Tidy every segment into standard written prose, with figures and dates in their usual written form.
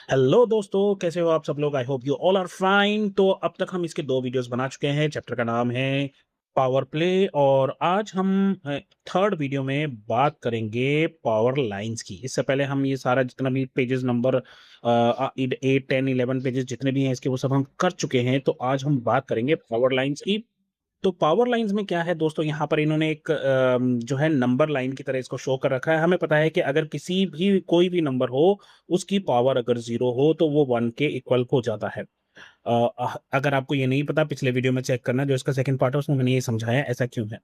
Hello दोस्तों, कैसे हो आप सब लोग। I hope you all are fine. तो अब तक हम इसके दो वीडियोस बना चुके हैं। चैप्टर का नाम है पावर प्ले और आज हम थर्ड वीडियो में बात करेंगे पावर लाइंस की। इससे पहले हम ये सारा जितना भी पेजेस नंबर 8 10 11 पेजेस जितने भी हैं इसके वो सब हम कर चुके हैं। तो आज हम बात करेंगे पावर लाइंस की। तो पावर लाइंस में क्या है दोस्तों, यहाँ पर इन्होंने एक जो है नंबर लाइन की तरह इसको शो कर रखा है। हमें पता है कि अगर किसी भी कोई भी नंबर हो, उसकी पावर अगर जीरो हो तो वो वन के इक्वल हो जाता है। अगर आपको ये नहीं पता, पिछले वीडियो में चेक करना, जो इसका सेकंड पार्ट है उसमें मैंने ये समझाया है ऐसा क्यों है।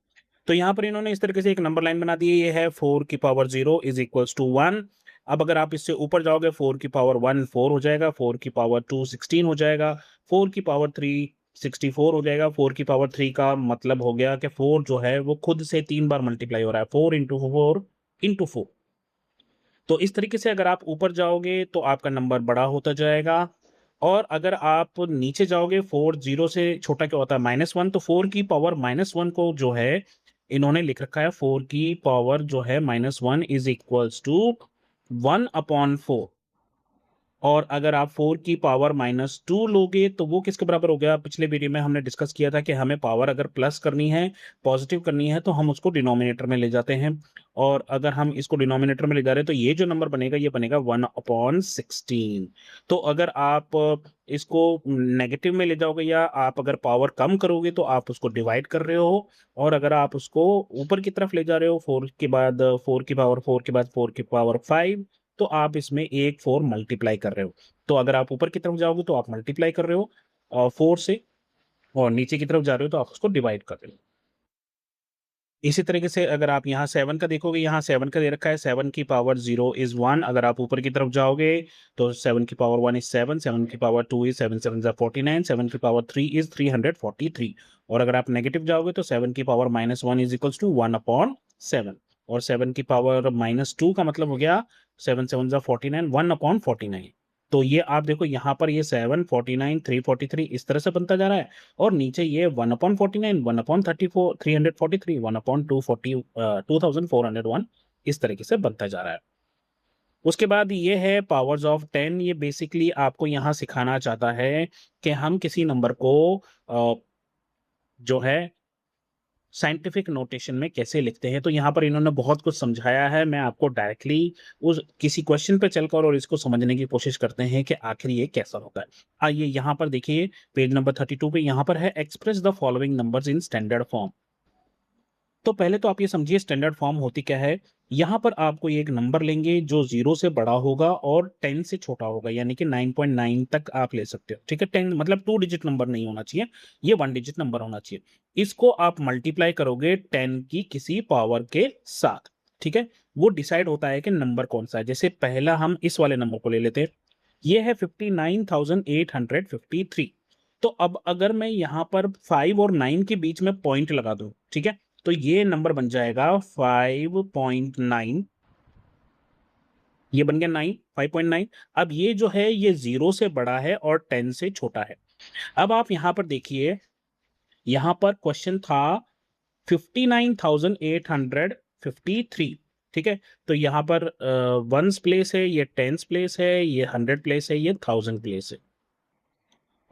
तो यहाँ पर इन्होंने इस तरीके से एक नंबर लाइन बना दी है। ये है 4 की पावर 0 इज इक्वल्स टू 1। अब अगर आप इससे ऊपर जाओगे, 4 की पावर 1 4 हो जाएगा, 4 की पावर 2 16 हो जाएगा, 4 की पावर 3 64 हो जाएगा। 4 की पावर 3 का मतलब हो गया कि 4 जो है वो खुद से 3 बार मल्टीप्लाई हो रहा है, 4 इंटू 4 इंटू 4। तो इस तरीके से अगर आप ऊपर जाओगे तो आपका नंबर बड़ा होता जाएगा। और अगर आप नीचे जाओगे, 4 जीरो से छोटा क्या होता है, -1। तो 4 की पावर -1 को जो है इन्होंने लिख रखा है, 4 की पावर जो है -1 इज इक्वल्स टू 1/4। और अगर आप 4 की पावर -2 लोगे तो वो किसके बराबर हो गया। पिछले वीडियो में हमने डिस्कस किया था कि हमें पावर अगर प्लस करनी है, पॉजिटिव करनी है, तो हम उसको डिनोमिनेटर में ले जाते हैं। और अगर हम इसको डिनोमिनेटर में ले जा रहे हैं तो ये जो नंबर बनेगा ये बनेगा 1/16। तो अगर आप इसको नेगेटिव में ले जाओगे या आप अगर पावर कम करोगे तो आप उसको डिवाइड कर रहे हो। और अगर आप उसको ऊपर की तरफ ले जा रहे हो, 4 के बाद 4 की पावर 5, तो आप इसमें एक 4 मल्टीप्लाई कर रहे हो। तो अगर आप ऊपर की तरफ जाओगे तो आप मल्टीप्लाई कर रहे हो 4 से, और नीचे की तरफ जा रहे हो तो आप उसको डिवाइड कर रहे हो। इसी तरीके से अगर आप यहाँ 7 का देखोगे, यहाँ 7 का दे रखा है 7 की पावर 0 इज 1। अगर आप ऊपर की तरफ जाओगे तो 7 की पावर 1 इज 7, 7 की पावर 2 इज 7 7 जा 49, 7 की पावर 3 इज 343। और अगर आप नेगेटिव जाओगे तो 7 की पावर -1 इज इक्वल्स टू 1/7। और 7 की पावर -2 का मतलब हो गया 7 7 जा 49, 1/49। तो ये आप देखो यहाँ पर ये 7 49 343 इस तरह से बनता जा रहा है। और नीचे ये 1/49, 1/34, 343, 1/240, 2401 इस तरीके से बनता जा रहा है। उसके बाद ये है पावर्स ऑफ 10। ये बेसिकली आपको यहाँ सिखाना चाहता है कि हम किसी नंबर को जो है साइंटिफिक नोटेशन में कैसे लिखते हैं। तो यहाँ पर इन्होंने बहुत कुछ समझाया है। मैं आपको डायरेक्टली उस किसी क्वेश्चन पे चलकर और इसको समझने की कोशिश करते हैं कि आखिर ये कैसा होता है। आइए यहाँ पर देखिए, पेज नंबर 32 पे यहाँ पर है express the following numbers in standard form. तो पहले तो आप ये समझिए स्टैंडर्ड फॉर्म होती क्या है। यहाँ पर आपको ये एक नंबर लेंगे जो 0 से बड़ा होगा और 10 से छोटा होगा, यानी कि 9.9 तक आप ले सकते हो। ठीक है, 10 मतलब 2 डिजिट नंबर नहीं होना चाहिए, ये 1 डिजिट नंबर होना चाहिए। इसको आप मल्टीप्लाई करोगे 10 की किसी पावर के साथ। ठीक है, वो डिसाइड होता है कि नंबर कौन सा है। जैसे पहला हम इस वाले नंबर को ले लेते हैं, ये है 59,853। तो अब अगर मैं यहाँ पर 5 और 9 के बीच में पॉइंट लगा दूं, ठीक है, तो ये नंबर बन जाएगा 5.9। ये बन गया 9, 5.9। अब ये जो है ये 0 से बड़ा है और 10 से छोटा है। अब आप यहां पर देखिए, यहां पर क्वेश्चन था 59,853। ठीक है, तो यहाँ पर वंस प्लेस है, ये टेंस प्लेस है, ये 100 प्लेस है, ये 1000 प्लेस है।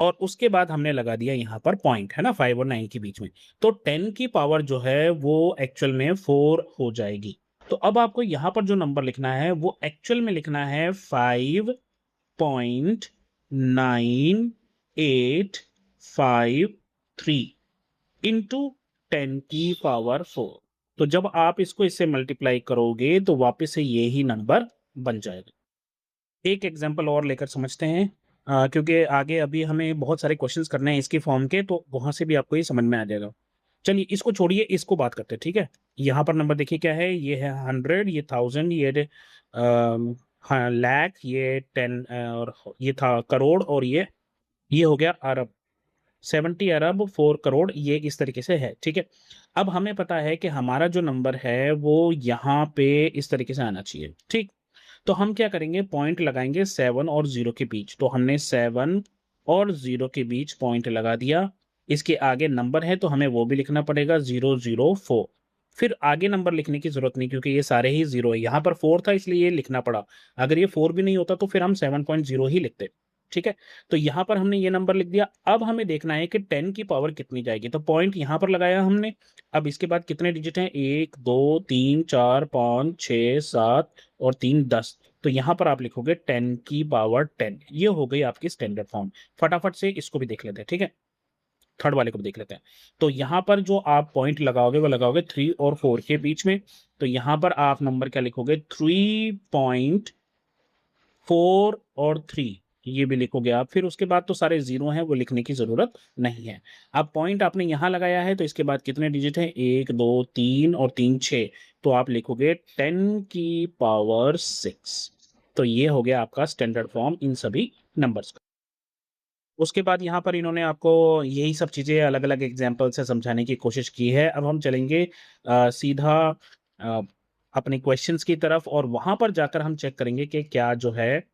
और उसके बाद हमने लगा दिया यहाँ पर पॉइंट, है ना, 5 और 9 के बीच में। तो 10 की पावर जो है वो एक्चुअल में 4 हो जाएगी। तो अब आपको यहाँ पर जो नंबर लिखना है वो एक्चुअल में लिखना है 5.9853 इंटू 10 की पावर 4। तो जब आप इसको इससे मल्टीप्लाई करोगे तो वापस से यही नंबर बन जाएगा। एक एग्जांपल और लेकर समझते हैं, क्योंकि आगे अभी हमें बहुत सारे क्वेश्चंस करने हैं इसके फॉर्म के, तो वहां से भी आपको ये समझ में आ जाएगा। चलिए इसको छोड़िए, इसको बात करते हैं। ठीक है, यहाँ पर नंबर देखिए क्या है, ये है 100, ये 1000, ये हाँ लाख, ये 10, और ये था करोड़, और ये हो गया अरब। 70 अरब 4 करोड़, ये इस तरीके से है। ठीक है, अब हमें पता है कि हमारा जो नंबर है वो यहाँ पे इस तरीके से आना चाहिए। ठीक, तो हम क्या करेंगे, पॉइंट लगाएंगे 7 और 0 के बीच। तो हमने 7 और 0 के बीच पॉइंट लगा दिया। इसके आगे नंबर है तो हमें वो भी लिखना पड़ेगा 004। फिर आगे नंबर लिखने की जरूरत नहीं, क्योंकि ये सारे ही जीरो है। यहाँ पर 4 था इसलिए ये लिखना पड़ा, अगर ये 4 भी नहीं होता तो फिर हम 7.0 ही लिखते। ठीक है, तो यहाँ पर हमने ये नंबर लिख दिया। अब हमें देखना है कि 10 की पावर कितनी जाएगी, तो पॉइंट यहाँ पर लगाया हमने। अब इसके बाद कितने डिजिट हैं, 1 2 3 4 5 6 7 और 3 10। तो यहाँ पर आप लिखोगे 10 की पावर 10। ये हो गई आपकी स्टैंडर्ड फॉर्म। फटाफट से इसको भी देख लेते हैं, ठीक है, थर्ड वाले को भी देख लेते हैं। तो यहाँ पर जो आप पॉइंट लगाओगे वो लगाओगे 3 और 4 के बीच में। तो यहाँ पर आप नंबर क्या लिखोगे, 3.4 और 3, ये भी लिखोगे आप। फिर उसके बाद तो सारे जीरो हैं, वो लिखने की जरूरत नहीं है। अब पॉइंट आपने यहाँ लगाया है, तो इसके बाद कितने डिजिट हैं, 1 2 3 और 3 6। तो आप लिखोगे 10 की पावर 6। तो ये हो गया आपका स्टैंडर्ड फॉर्म इन सभी नंबर्स का। उसके बाद यहाँ पर इन्होंने आपको यही सब चीज़ें अलग अलग एग्जाम्पल से समझाने की कोशिश की है। अब हम चलेंगे सीधा अ, अपने क्वेश्चंस की तरफ, और वहाँ पर जाकर हम चेक करेंगे कि क्या जो है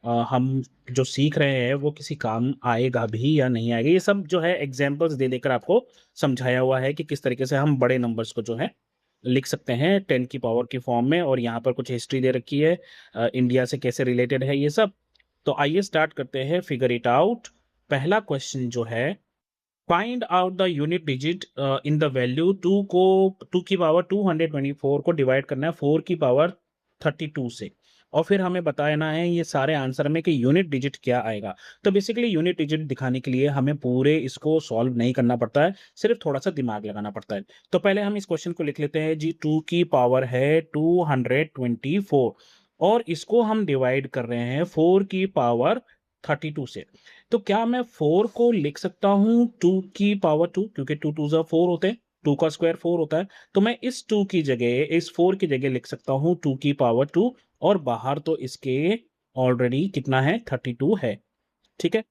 हम जो सीख रहे हैं वो किसी काम आएगा भी या नहीं आएगा। ये सब जो है एग्जाम्पल्स दे देकर आपको समझाया हुआ है कि किस तरीके से हम बड़े नंबर्स को जो है लिख सकते हैं 10 की पावर की फॉर्म में। और यहाँ पर कुछ हिस्ट्री दे रखी है, इंडिया से कैसे रिलेटेड है ये सब। तो आइए स्टार्ट करते हैं, फिगर इट आउट। पहला क्वेश्चन जो है, find out the unit digit in the value 2 को 2 की पावर 224 को डिवाइड करना है 4 की पावर 32 से, और फिर हमें बताना है ये सारे आंसर में कि यूनिट डिजिट क्या आएगा। तो बेसिकली यूनिट डिजिट दिखाने के लिए हमें पूरे इसको सॉल्व नहीं करना पड़ता है, सिर्फ थोड़ा सा दिमाग लगाना पड़ता है। तो पहले हम इस क्वेश्चन को लिख लेते हैं जी। 2 की पावर है 224 और इसको हम डिवाइड कर रहे हैं 4 की पावर 32 से। तो क्या मैं 4 को लिख सकता हूं 2 की पावर 2, क्योंकि 2 2 4 होते हैं, 2 का स्क्वायर 4 होता है। तो मैं इस 2 की जगह, इस 4 की जगह लिख सकता हूं 2 की पावर 2, और बाहर तो इसके ऑलरेडी कितना है, 32 है। ठीक है,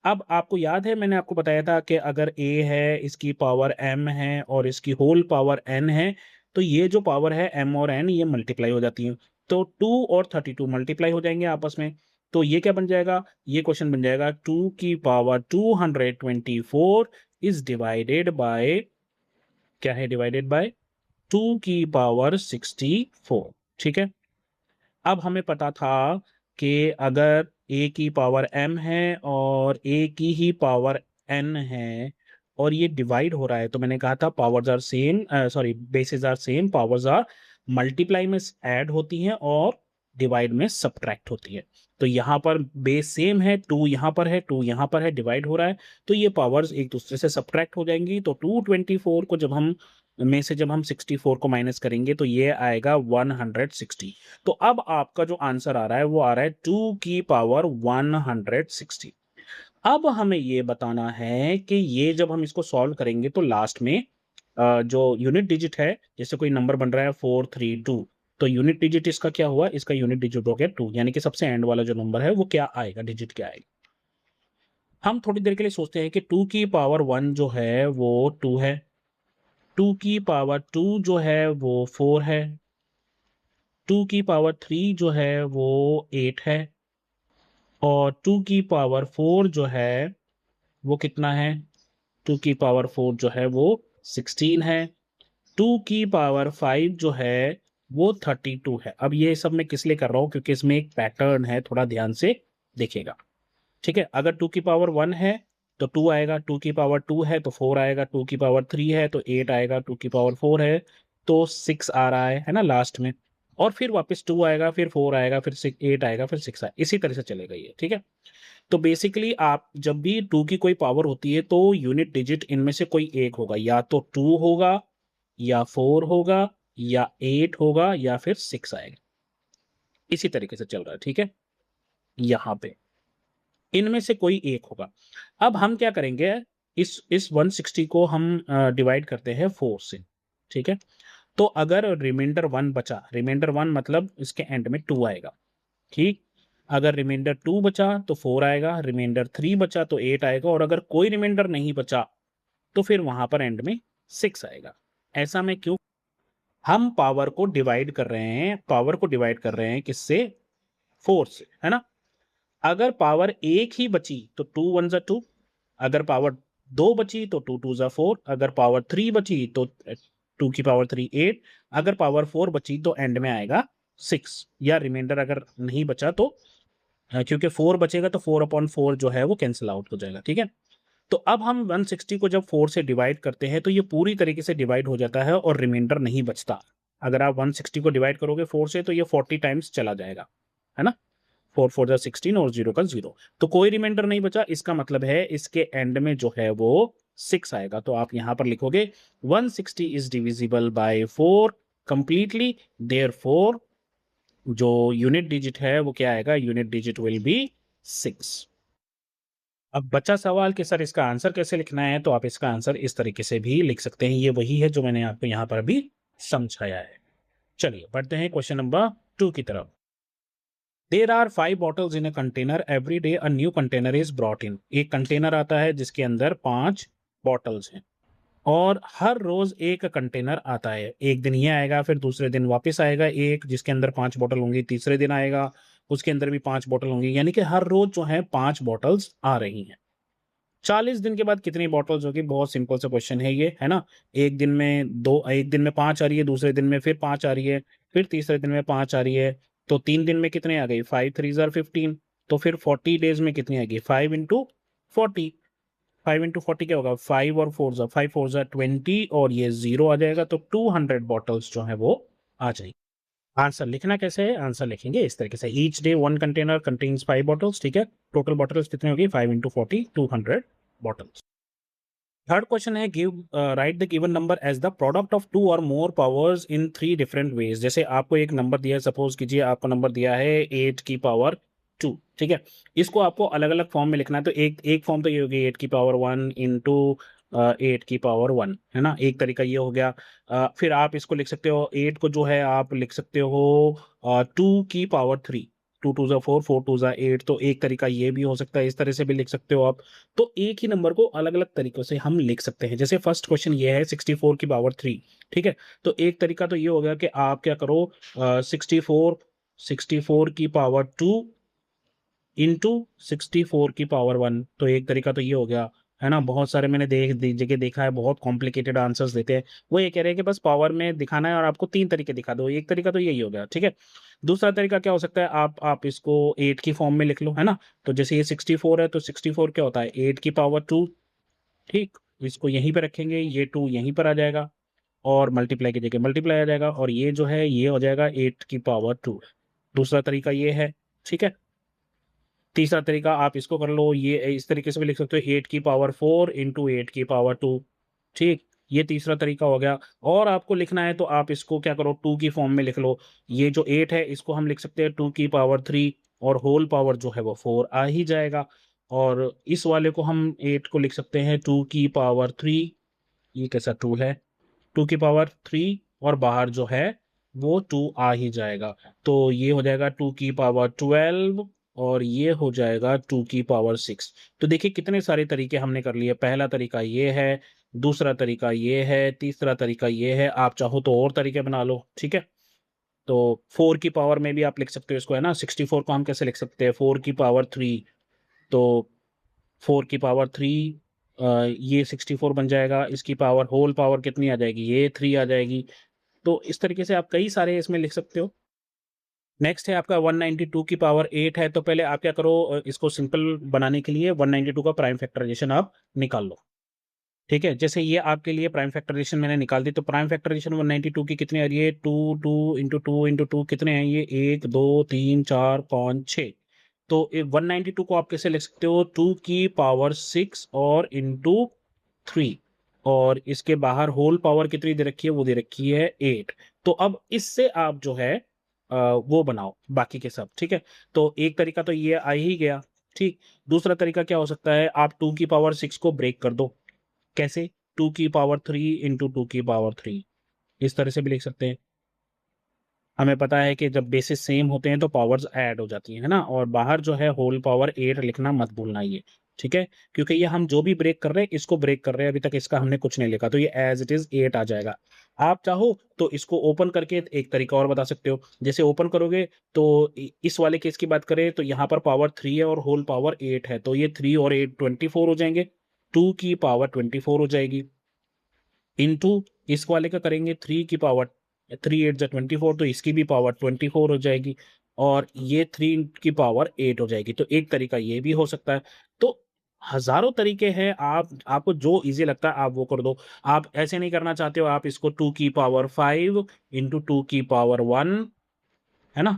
अब आपको याद है मैंने आपको बताया था कि अगर a है, इसकी पावर m है और इसकी होल पावर n है, तो ये जो पावर है m और n ये मल्टीप्लाई हो जाती है। तो 2 और 32 मल्टीप्लाई हो जाएंगे आपस में। तो ये क्या बन जाएगा, ये क्वेश्चन बन जाएगा 2 की पावर 224 इज डिवाइडेड बाय, क्या है, डिवाइडेड बाय 2 की पावर 64। ठीक है, अब हमें पता था कि अगर a की पावर m है और a की ही पावर n है और ये डिवाइड हो रहा है, तो मैंने कहा था powers are same, sorry basis are same, powers are multiply में ऐड होती हैं और डिवाइड में सब्ट्रैक्ट होती है। तो यहाँ पर बेस सेम है, 2 यहाँ पर है, 2 यहाँ पर है, डिवाइड हो रहा है, तो ये पावर्स एक दूसरे से सब्ट्रैक्ट हो जाएंगी। तो 224 को जब हम में से जब हम 64 को माइनस करेंगे तो ये आएगा 160। तो अब आपका जो आंसर आ रहा है वो आ रहा है 2 की पावर 160। अब हमें ये बताना है कि ये जब हम इसको सॉल्व करेंगे तो लास्ट में जो यूनिट डिजिट है, जैसे कोई नंबर बन रहा है 432, तो यूनिट डिजिट इसका क्या हुआ, इसका यूनिट डिजिट हो गया 2, यानी कि सबसे एंड वाला जो नंबर है वो क्या आएगा, डिजिट क्या आएगा। हम थोड़ी देर के लिए सोचते हैं कि 2 की पावर 1 जो है वो 2 है, 2 की पावर 2 जो है वो 4 है, 2 की पावर 3 जो है वो 8 है, और 2 की पावर 4 जो है वो कितना है, 2 की पावर 4 जो है वो 16 है, 2 की पावर 5 जो है वो 32 है। अब ये सब मैं किस लिए कर रहा हूँ, क्योंकि इसमें एक पैटर्न है, थोड़ा ध्यान से देखिएगा। ठीक है, अगर 2 की पावर 1 है तो 2 आएगा, 2 की पावर 2 है तो 4 आएगा, 2 की पावर 3 है तो 8 आएगा, 2 की पावर 4 है तो 6 आ रहा है ना लास्ट में, और फिर वापस 2 आएगा, फिर 4 आएगा, फिर 8 आएगा, फिर 6 आएगा, इसी तरह से चलेगा ये। ठीक है, तो बेसिकली आप जब भी 2 की कोई पावर होती है तो यूनिट डिजिट इनमें से कोई एक होगा, या तो 2 होगा या 4 होगा या 8 होगा या फिर 6 आएगा, इसी तरीके से चल रहा है। ठीक है, यहां पे इनमें से कोई एक होगा। अब हम क्या करेंगे, इस 160 को हम डिवाइड करते हैं 4 से। ठीक है, तो अगर रिमाइंडर 1 बचा, रिमाइंडर 1 मतलब इसके एंड में 2 आएगा। ठीक, अगर रिमाइंडर 2 बचा तो 4 आएगा, रिमाइंडर 3 बचा तो 8 आएगा, और अगर कोई रिमाइंडर नहीं बचा तो फिर वहां पर एंड में 6 आएगा। ऐसा मैं क्यों, हम पावर को डिवाइड कर रहे हैं, पावर को डिवाइड कर रहे हैं किससे, 4 से, है ना। अगर पावर एक ही बची तो 2 1 जा 2, अगर पावर 2 बची तो 2 2 जा 4, अगर पावर 3 बची तो 2 की पावर 3 8, अगर पावर 4 बची तो एंड में आएगा 6, या रिमाइंडर अगर नहीं बचा तो क्योंकि 4 बचेगा तो 4/4 जो है वो कैंसिल आउट हो जाएगा, ठीक है। तो अब हम 160 को जब 4 से डिवाइड करते हैं तो ये पूरी तरीके से डिवाइड हो जाता है और रिमाइंडर नहीं बचता। अगर आप 160 को डिवाइड करोगे 4 से तो ये 40 टाइम्स चला जाएगा, है ना। 4 4 जा 16 और 0 का 0, तो कोई रिमाइंडर नहीं बचा। इसका मतलब है इसके एंड में जो है वो 6 आएगा। तो आप यहां पर लिखोगे 160 is divisible by 4 completely, therefore जो यूनिट डिजिट है वो क्या आएगा, यूनिट डिजिट विल बी 6। अब बचा सवाल कि सर इसका आंसर कैसे लिखना है, तो आप इसका आंसर इस तरीके से भी लिख सकते हैं। ये वही है जो मैंने आपको यहाँ पर अभी समझाया है। चलिए बढ़ते हैं क्वेश्चन नंबर 2 की तरफ। There are 5 bottles in a container, every day a new container is brought in. एक कंटेनर आता है जिसके अंदर 5 बॉटल्स हैं और हर रोज एक कंटेनर आता है। एक दिन ये आएगा, फिर दूसरे दिन वापस आएगा एक जिसके अंदर 5 बॉटल होंगी, तीसरे दिन आएगा उसके अंदर भी 5 बॉटल होंगी, यानी कि हर रोज जो है 5 बॉटल्स आ रही हैं। 40 दिन के बाद कितनी बॉटल्स होगी? बहुत सिंपल सा क्वेश्चन है ये, है ना। एक दिन में दो, एक दिन में 5 आ रही है, दूसरे दिन में फिर 5 आ रही है, फिर तीसरे दिन में 5 आ रही है, तो 3 दिन में कितने आ गई? 5 3 जार 15, तो फिर 40 डेज में कितनी आएगी? 5 इंटू 40। 5 इंटू 40 क्या होगा? 5 और 4 जार 5 4 जार 20 और ये 0 आ जाएगा, तो 200 बॉटल्स जो है वो आ जाएगी। आंसर लिखना कैसे है? आंसर लिखेंगे इस तरीके से, each day one container contains 5 bottles, ठीक है। टोटल बॉटल्स कितनी होगी? 5 इंटू 40 200 बॉटल्स। थर्ड क्वेश्चन है, give write the given number as the product of 2 और more powers in 3 different ways. जैसे आपको एक नंबर दिया है, सपोज कीजिए आपको नंबर दिया है 8 की पावर 2, ठीक है। इसको आपको अलग अलग फॉर्म में लिखना है। तो एक फॉर्म तो ये होगी 8 की पावर 1 इंटू 8 की पावर 1, है ना, एक तरीका ये हो गया। फिर आप इसको लिख सकते हो 8 को जो है आप लिख सकते हो 2 की पावर 3, 2 2 जा 4 4 2 जा 8, तो एक तरीका ये भी हो सकता है, इस तरह से भी लिख सकते हो आप। तो एक ही नंबर को अलग अलग तरीकों से हम लिख सकते हैं। जैसे फर्स्ट क्वेश्चन ये है 64 की पावर 3, ठीक है। तो एक तरीका तो ये हो गया कि आप क्या करो 64 की पावर 2 इंटू 64 की पावर 1, तो एक तरीका तो ये हो गया, है ना। बहुत सारे मैंने जगह देखा है बहुत कॉम्प्लिकेटेड आंसर्स देते हैं, वो ये कह रहे हैं कि बस पावर में दिखाना है और आपको 3 तरीके दिखा दो। एक तरीका तो यही हो गया, ठीक है। दूसरा तरीका क्या हो सकता है, आप इसको 8 की फॉर्म में लिख लो, है ना। तो जैसे ये 64 है तो 64 क्या होता है 8 की पावर 2, ठीक। इसको यहीं पे रखेंगे, ये 2 यहीं पर आ जाएगा और मल्टीप्लाई की जगह मल्टीप्लाई आ जाएगा, और ये जो है ये हो जाएगा 8 की पावर 2। दूसरा तरीका ये है, ठीक है। तीसरा तरीका आप इसको कर लो, ये इस तरीके से भी लिख सकते हो 8 की पावर 4 इंटू 8 की पावर 2, ठीक। ये तीसरा तरीका हो गया। और आपको लिखना है तो आप इसको क्या करो 2 की फॉर्म में लिख लो। ये जो 8 है इसको हम लिख सकते हैं 2 की पावर 3 और होल पावर जो है वो 4 आ ही जाएगा। और इस वाले को हम 8 को लिख सकते हैं 2 की पावर 3, ये कैसा 2 है, 2 की पावर 3 और बाहर जो है वो 2 आ ही जाएगा। तो ये हो जाएगा 2 की पावर 12 और ये हो जाएगा 2 की पावर 6। तो देखिए कितने सारे तरीके हमने कर लिए। पहला तरीका ये है, दूसरा तरीका ये है, तीसरा तरीका ये है। आप चाहो तो और तरीके बना लो, ठीक है। तो 4 की पावर में भी आप लिख सकते हो इसको, है ना। 64 को हम कैसे लिख सकते हैं 4 की पावर 3, तो 4 की पावर 3 ये 64 बन जाएगा। इसकी पावर होल पावर कितनी आ जाएगी, ये 3 आ जाएगी। तो इस तरीके से आप कई सारे इसमें लिख सकते हो। नेक्स्ट है आपका 192 की पावर 8 है, तो पहले आप क्या करो इसको सिंपल बनाने के लिए 192 का प्राइम फैक्टराइजेशन आप निकाल लो, ठीक है। जैसे ये आपके लिए प्राइम फैक्टराइजेशन मैंने निकाल दी, तो प्राइम फैक्टराइजेशन 192 की कितनी आ रही है 2 2 इंटू 2 इंटू 2 कितने हैं ये 1 2 3 4 5 6। तो 192 को आप कैसे लिख सकते हो 2 की पावर 6 और इंटू 3, और इसके बाहर होल पावर कितनी दे रखी है, वो दे रखी है 8। तो अब इससे आप जो है वो बनाओ बाकी के सब, ठीक है। तो एक तरीका तो ये आ ही गया, ठीक। दूसरा तरीका क्या हो सकता है, आप 2 की पावर 6 को ब्रेक कर दो। कैसे? 2 की पावर 3 इंटू 2 की पावर 3, इस तरह से भी लिख सकते हैं। हमें पता है कि जब बेसिस सेम होते हैं तो पावर्स ऐड हो जाती है ना। और बाहर जो है होल पावर 8 लिखना मत भूलना ये, ठीक है। क्योंकि ये हम जो भी ब्रेक कर रहे हैं इसको ब्रेक कर रहे हैं, अभी तक इसका हमने कुछ नहीं लिखा, तो ये एज इट इज 8 आ जाएगा। आप चाहो तो इसको ओपन करके एक तरीका और बता सकते हो। जैसे ओपन करोगे तो इस वाले केस की बात करें तो यहाँ पर पावर 3 है और होल पावर 8 है, तो ये 3 और 8 24 हो जाएंगे, 2 की पावर 24 हो जाएगी इंटू इस वाले का करेंगे 3 की पावर 3 8 जा 24, तो इसकी भी पावर 24 हो जाएगी, और ये 3 की पावर 8 हो जाएगी। तो एक तरीका ये भी हो सकता है। तो हजारों तरीके हैं, आपको जो इजी लगता है आप वो कर दो। आप ऐसे नहीं करना चाहते हो, आप इसको 2 की पावर 5 इंटू 2 की पावर 1, है ना,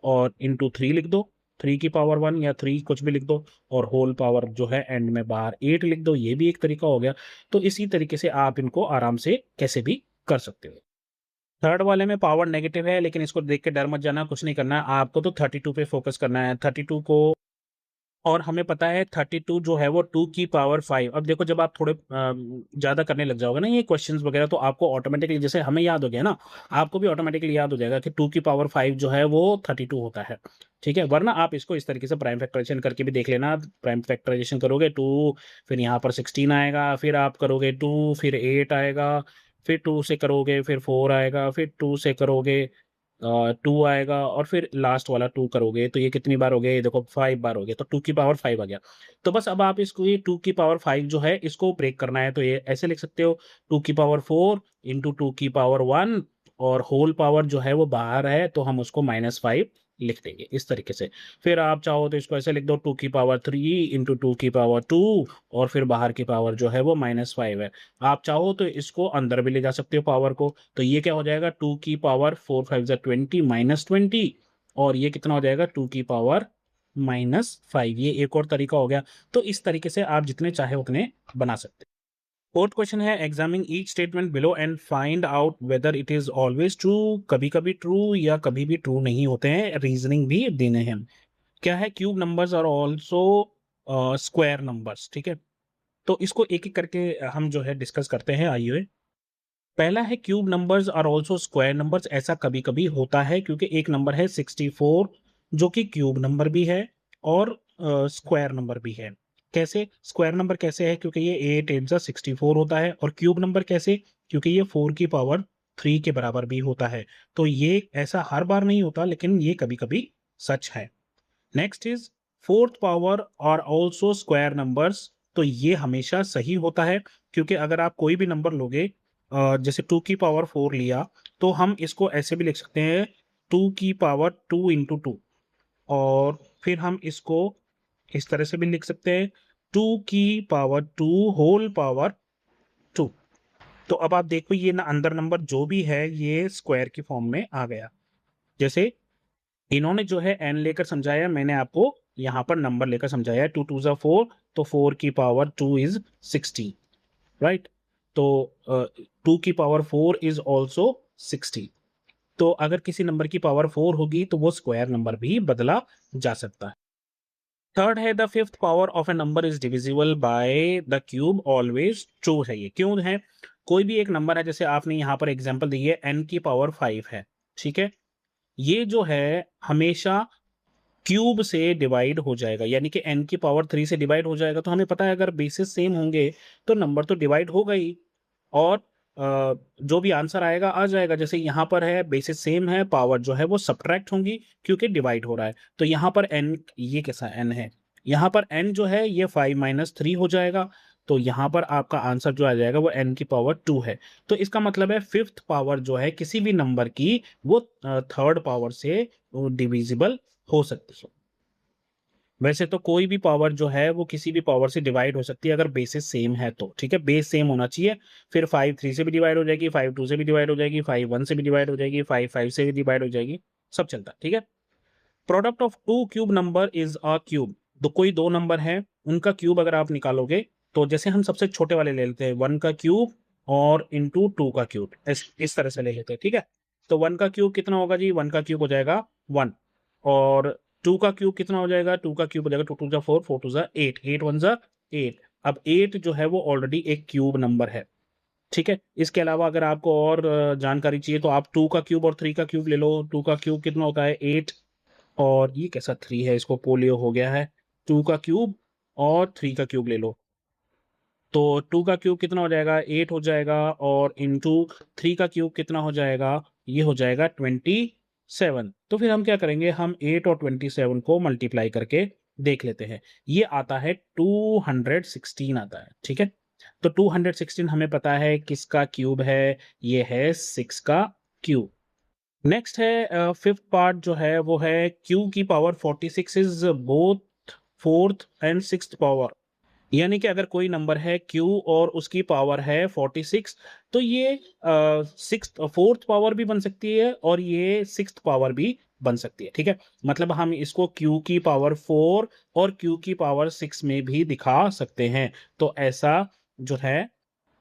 और इंटू 3 लिख दो, 3 की पावर 1 या 3 कुछ भी लिख दो, और होल पावर जो है एंड में बाहर 8 लिख दो। ये भी एक तरीका हो गया। तो इसी तरीके से आप इनको आराम से कैसे भी कर सकते हो। थर्ड वाले में पावर नेगेटिव है, लेकिन इसको देख के डर मत जाना, कुछ नहीं करना है आपको, तो 32 पे फोकस करना है, 32 को। और हमें पता है 32 जो है वो 2 की पावर 5। अब देखो, जब आप थोड़े ज्यादा करने लग जाओगे ना ये क्वेश्चंस वगैरह, तो आपको ऑटोमेटिकली, जैसे हमें याद हो गया ना, आपको भी ऑटोमेटिकली याद हो जाएगा कि 2 की पावर 5 जो है वो 32 होता है। ठीक है, वरना आप इसको इस तरीके से प्राइम फैक्टराइजेशन करके भी देख लेना। प्राइम फैक्टराइजेशन करोगे 2, फिर यहाँ पर 16 आएगा, फिर आप करोगे 2, फिर 8 आएगा, फिर 2 से करोगे, फिर 4 आएगा, फिर 2 से करोगे 2 आएगा, और फिर लास्ट वाला 2 करोगे, तो ये कितनी बार हो गया, ये देखो 5 बार हो गया, तो 2 की पावर 5 आ गया। तो बस अब आप इसको, ये 2 की पावर 5 जो है इसको ब्रेक करना है, तो ये ऐसे लिख सकते हो, 2 की पावर 4 इंटू 2 की पावर 1, और होल पावर जो है वो बाहर है, तो हम उसको -5 लिख देंगे इस तरीके से। फिर आप चाहो तो इसको ऐसे लिख दो, 2 की पावर 3 इंटू 2 की पावर 2, और फिर बाहर की पावर जो है वो -5 है। आप चाहो तो इसको अंदर भी ले जा सकते हो पावर को, तो ये क्या हो जाएगा, 2 की पावर 4 5 जा 20 -20, और ये कितना हो जाएगा, 2 की पावर -5। ये एक और तरीका हो गया। तो इस तरीके से आप जितने चाहे उतने बना सकते हैं। फोर्थ क्वेश्चन है, examine each statement below and find out whether it is always true. कभी कभी ट्रू या कभी भी ट्रू नहीं होते हैं, रीजनिंग भी देने हैं। क्या है, cube numbers are also square numbers. ठीक है, तो इसको एक एक करके हम जो है डिस्कस करते हैं, आइए। पहला है, cube numbers are also square numbers. ऐसा कभी कभी होता है, क्योंकि एक नंबर है 64 जो कि क्यूब नंबर भी है और स्क्वायर नंबर भी है। कैसे स्क्वायर नंबर कैसे है, क्योंकि ये 8 8 जा 64 होता है, और क्यूब नंबर कैसे, क्योंकि ये 4 की पावर 3 के बराबर भी होता है। तो ये ऐसा हर बार नहीं होता, लेकिन ये कभी कभी सच है। नेक्स्ट इज, फोर्थ पावर और ऑल्सो स्क्वायर नंबर्स। तो ये हमेशा सही होता है, क्योंकि अगर आप कोई भी नंबर लोगे, जैसे 2 की पावर 4 लिया, तो हम इसको ऐसे भी लिख सकते हैं, 2 की पावर 2 इंटू 2, और फिर हम इसको इस तरह से भी लिख सकते हैं, 2 की पावर 2 होल पावर 2। तो अब आप देखो, ये ना अंदर नंबर जो भी है ये स्क्वायर की फॉर्म में आ गया। जैसे इन्होंने जो है एन लेकर समझाया, मैंने आपको यहाँ पर नंबर लेकर समझाया, 2 2 जा 4, तो 4 की पावर 2 इज 16, राइट। तो 2 की पावर 4 इज ऑल्सो 60। तो अगर किसी नंबर की पावर 4 होगी तो वो स्क्वायर नंबर भी बदला जा सकता है। थर्ड है, the fifth power of A number is divisible by the cube always. True है, ये क्यों है, कोई भी एक नंबर है, जैसे आपने यहाँ पर एग्जांपल दी है n की पावर 5 है, ठीक है, ये जो है हमेशा क्यूब से डिवाइड हो जाएगा, यानी कि n की पावर 3 से डिवाइड हो जाएगा। तो हमें पता है अगर बेसिस सेम होंगे तो नंबर तो डिवाइड होगा ही, और जो भी आंसर आएगा आ जाएगा। जैसे यहाँ पर है बेसिस सेम है, पावर जो है वो सब्ट्रैक्ट होंगी क्योंकि डिवाइड हो रहा है। तो यहाँ पर n, ये कैसा n है, यहाँ पर n जो है ये 5 - 3 हो जाएगा। तो यहाँ पर आपका आंसर जो आ जाएगा वो n की पावर 2 है। तो इसका मतलब है फिफ्थ पावर जो है किसी भी नंबर की, वो थर्ड पावर से डिविजिबल हो सकती है। वैसे तो कोई भी पावर जो है वो किसी भी पावर से डिवाइड हो सकती है अगर बेसिस सेम है तो, ठीक है, बेस सेम होना चाहिए। फिर 5 3 से भी डिवाइड हो जाएगी, 5 2 से भी डिवाइड हो जाएगी, 5 1 से भी डिवाइड हो जाएगी, 5 5 से भी डिवाइड हो जाएगी, सब चलता है, ठीक है। Product of two cube number is a cube. तो कोई दो नंबर है, उनका क्यूब अगर आप निकालोगे, तो जैसे हम सबसे छोटे वाले ले लेते हैं 1 का क्यूब और इंटू 2 का क्यूब, इस तरह से ले लेते हैं, ठीक है। तो 1 का क्यूब कितना होगा जी, 1 का क्यूब हो जाएगा 1, और 2 का क्यूब कितना हो जाएगा, 2 का क्यूब हो जाएगा 2 2 जा 4, 4 2 जा 8, 8 1 जा 8। अब 8 जो है वो ऑलरेडी एक क्यूब नंबर है, ठीक है। इसके अलावा अगर आपको और जानकारी चाहिए तो आप 2 का क्यूब और 3 का क्यूब ले लो। 2 का क्यूब कितना होता है 8, और ये कैसा 3 है, इसको पोलियो हो गया है। 2 का क्यूब और 3 का क्यूब ले लो, तो 2 का क्यूब कितना हो जाएगा 8 हो जाएगा, और इंटू 3 का क्यूब कितना हो जाएगा, ये हो जाएगा 27। तो फिर हम क्या करेंगे, हम 8 और 27 को मल्टीप्लाई करके देख लेते हैं। ये आता है 216 आता है, ठीक है। तो 216 हमें पता है किसका क्यूब है, ये है 6 का क्यूब। नेक्स्ट है फिफ्थ पार्ट जो है वो है q की power 46 is both fourth and sixth power. यानी कि अगर कोई नंबर है q और उसकी पावर है 46, तो ये सिक्स फोर्थ पावर भी बन सकती है और ये सिक्स्थ पावर भी बन सकती है। ठीक है, मतलब हम इसको q की पावर 4 और q की पावर 6 में भी दिखा सकते हैं। तो ऐसा जो है,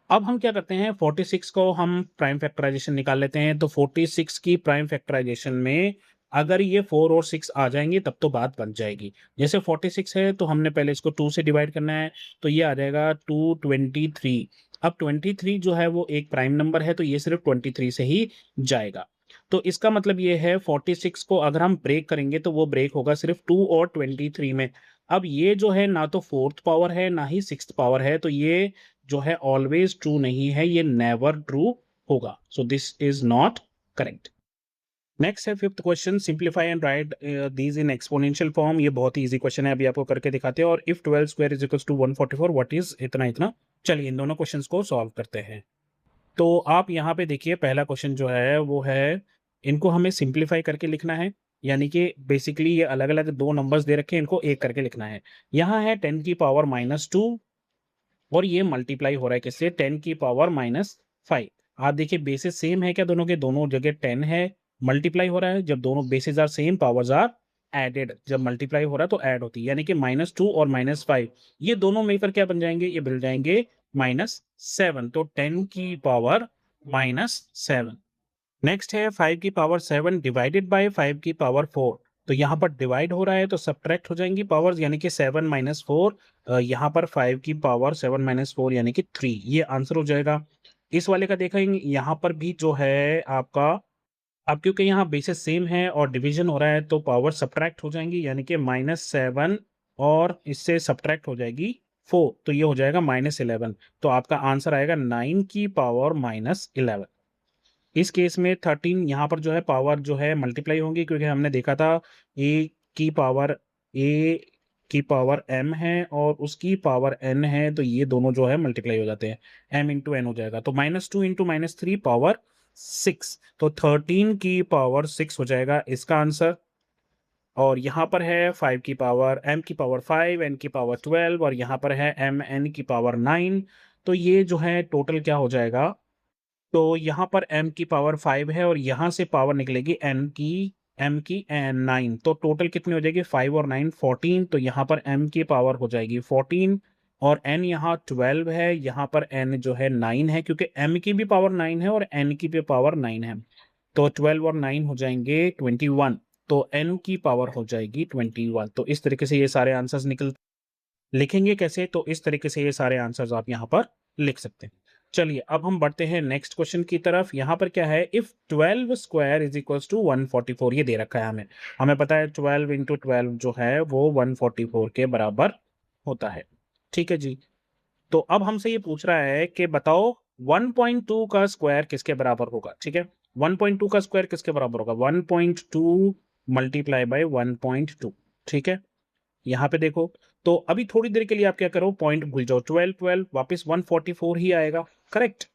अब हम क्या करते हैं, 46 को हम प्राइम फैक्टराइजेशन निकाल लेते हैं। तो 46 की प्राइम फैक्टराइजेशन में अगर ये 4 और 6 आ जाएंगे तब तो बात बन जाएगी। जैसे 46 है तो हमने पहले इसको 2 से डिवाइड करना है, तो ये आ जाएगा 223। अब 23 जो है वो एक प्राइम नंबर है, तो ये सिर्फ 23 से ही जाएगा। तो इसका मतलब ये है 46 को अगर हम ब्रेक करेंगे तो वो ब्रेक होगा सिर्फ 2 और 23 में। अब ये जो है ना तो फोर्थ पावर है ना ही सिक्स्थ पावर है, तो ये जो है ऑलवेज ट्रू नहीं है, ये नेवर ट्रू होगा। So this is not correct. Next है fifth question, simplify and write these in exponential form. ये बहुत ही इजी क्वेश्चन है, अभी आपको करके दिखाते हैं। और if 12 square is equals to 144 what is इतना इतना। चलिए इन दोनों क्वेश्चंस को सॉल्व करते हैं। तो आप यहाँ पे देखिए पहला क्वेश्चन जो है वो है, इनको हमें सिंप्लीफाई करके लिखना है। यानी कि बेसिकली ये अलग अलग दो नंबर्स दे रखे हैं, इनको एक करके लिखना है। यहाँ है 10 की पावर -2 और ये मल्टीप्लाई हो रहा है किससे, 10 की पावर -5। आप देखिए बेसिस सेम है क्या दोनों के, दोनों जगह 10 है। मल्टीप्लाई हो रहा है, जब दोनों bases are same powers are added, जब मल्टीप्लाई हो रहा है तो ऐड होती है। यानी कि -2 और -5 ये दोनों मिलकर क्या बन जाएंगे, ये बन जाएंगे -7। तो 10 की पावर -7। नेक्स्ट है 5 की पावर 7 डिवाइडेड बाय 5 की पावर 4। तो यहाँ पर डिवाइड हो रहा है तो सब्ट्रैक्ट हो जाएंगी पावर्स, यानी कि 7 -4। यहाँ पर 5 की पावर 7 -4 यानी कि 3, ये आंसर हो जाएगा। इस वाले का देखेंगे यहाँ पर भी जो है आपका, अब क्योंकि यहाँ बेसिस सेम है और डिवीजन हो रहा है तो पावर सब्ट्रैक्ट हो जाएंगी, यानी कि -7 और इससे सब्ट्रैक्ट हो जाएगी 4, तो ये हो जाएगा -11। तो आपका आंसर आएगा 9 की पावर -11। इस केस में 13 यहाँ पर जो है पावर जो है मल्टीप्लाई होंगी, क्योंकि हमने देखा था ए की पावर ए की पावर m है और उसकी पावर n है, तो ये दोनों जो है मल्टीप्लाई हो जाते हैं, m इंटू n हो जाएगा। तो -2 इंटू -3 पावर 6, तो 13 की पावर 6 हो जाएगा इसका आंसर। और यहाँ पर है 5 की पावर m की पावर 5, n की पावर 12 और यहाँ पर है m n की पावर 9। तो ये जो है टोटल क्या हो जाएगा, तो यहाँ पर m की पावर 5 है और यहाँ से पावर निकलेगी m की 9। तो टोटल कितनी हो जाएगी, 5 और 9 14। तो यहाँ पर m की पावर हो जाएगी 14 और n यहाँ 12 है, यहाँ पर n जो है 9 है, क्योंकि m की भी पावर 9 है और n की भी पावर 9 है। तो 12 और 9 हो जाएंगे 21। तो n की पावर हो जाएगी 21। तो इस तरीके से ये सारे आंसर्स लिखेंगे कैसे, तो इस तरीके से ये सारे आंसर्स आप यहाँ पर लिख सकते हैं। चलिए अब हम बढ़ते हैं नेक्स्ट क्वेश्चन की तरफ। यहाँ पर क्या है, if 12 square is equals to 144, ये दे रखा है हमें। हमें पता है 12 इंटू 12 जो है वो 144 के बराबर होता है। ठीक है जी। तो अब हमसे ये पूछ रहा है कि बताओ 1.2 का स्क्वायर किसके बराबर होगा। ठीक है, 1.2 का स्क्वायर किसके बराबर होगा, 1.2 मल्टीप्लाई बाय 1.2। ठीक है, यहाँ पे देखो, तो अभी थोड़ी देर के लिए आप क्या करो, पॉइंट भूल जाओ, 12 12 वापस 144 ही आएगा, करेक्ट।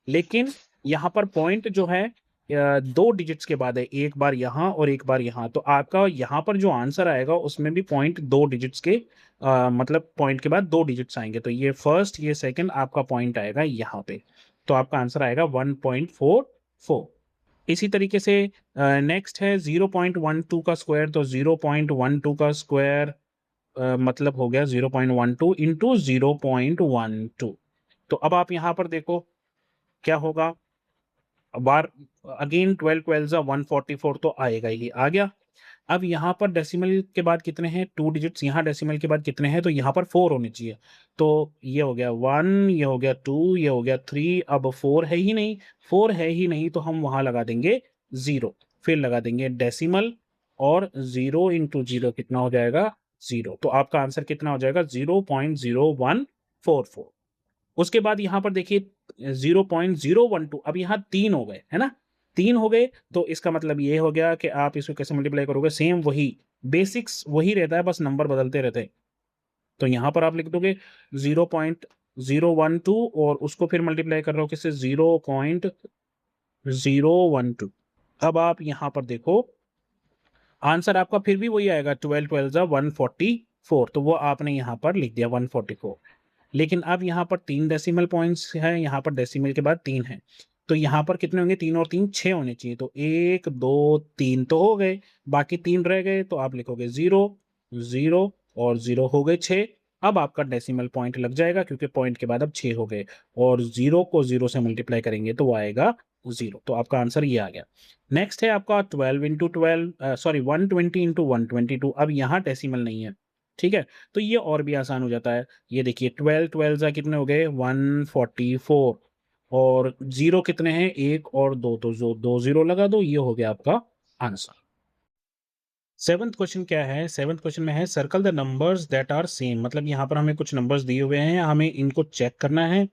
लेकिन यहाँ पर पॉइंट जो है दो डिजिट्स के बाद है, एक बार यहाँ और एक बार यहाँ। तो आपका यहाँ पर जो आंसर आएगा उसमें भी पॉइंट दो डिजिट्स के मतलब पॉइंट के बाद दो डिजिट्स आएंगे। तो ये फर्स्ट ये सेकंड आपका पॉइंट आएगा यहाँ पे, तो आपका आंसर आएगा 1.44। इसी तरीके से नेक्स्ट है 0.12 का स्क्वायर। तो 0.12 का स्क्वायर मतलब हो गया 0.12 इंटू 0.12। तो अब आप यहाँ पर देखो क्या होगा, बार अगेन 12 12 जा 144 तो आएगा ही, आ गया। अब यहाँ पर डेसिमल के बाद कितने हैं, टू डिजिट्स, यहाँ डेसिमल के बाद कितने हैं, तो यहाँ पर 4 होने चाहिए। तो ये हो गया 1, ये हो गया 2, ये हो गया 3। अब 4 है ही नहीं, 4 है ही नहीं, तो हम वहां लगा देंगे 0, फिर लगा देंगे डेसिमल और 0 इंटू 0 कितना हो जाएगा 0। तो आपका आंसर कितना हो जाएगा 0.0144। उसके बाद यहाँ पर देखिए 0.012, अब यहाँ 3 हो गए है ना, 3 हो गए। तो इसका मतलब ये हो गया कि आप इसको कैसे मल्टीप्लाई करोगे, सेम वही बेसिक्स वही रहता है, बस नंबर बदलते रहते हैं। तो यहाँ पर आप लिख दोगे 0. 0.012 और उसको फिर मल्टीप्लाई कर रहा हूँ किससे 0.012। अब आप यहाँ पर देखो आंसर आपका फिर भी वही आएगा 12 12 जा 144, तो वो आपने यहाँ पर लिख दिया 144। लेकिन अब यहाँ पर 3 डेसिमल पॉइंट्स है, यहाँ पर डेसिमल के बाद 3 है, तो यहाँ पर कितने होंगे 3 और 3 6 होने चाहिए, तो 1 2 3 तो हो गए, बाकी 3 रह गए, तो आप लिखोगे 0 0 और 0 हो गए 6। अब आपका डेसिमल पॉइंट लग जाएगा क्योंकि पॉइंट के बाद अब 6 हो गए, और 0 को 0 से मल्टीप्लाई करेंगे तो वो आएगा 0, तो आपका आंसर ये आ गया। नेक्स्ट है आपका 12 इंटू 12 सॉरी 120 इंटू 122। अब यहाँ डेसिमल नहीं है, ठीक है, तो ये और भी आसान हो जाता है। ये देखिए 12 12 जा कितने हो गए 144, और जीरो कितने हैं 1 और 2, तो जो 2 जीरो लगा दो, ये हो गया आपका आंसर। सेवंथ क्वेश्चन क्या है, सेवंथ क्वेश्चन में है circle the numbers that are same, मतलब यहाँ पर हमें कुछ नंबर्स दिए हुए हैं, हमें इनको चेक करना है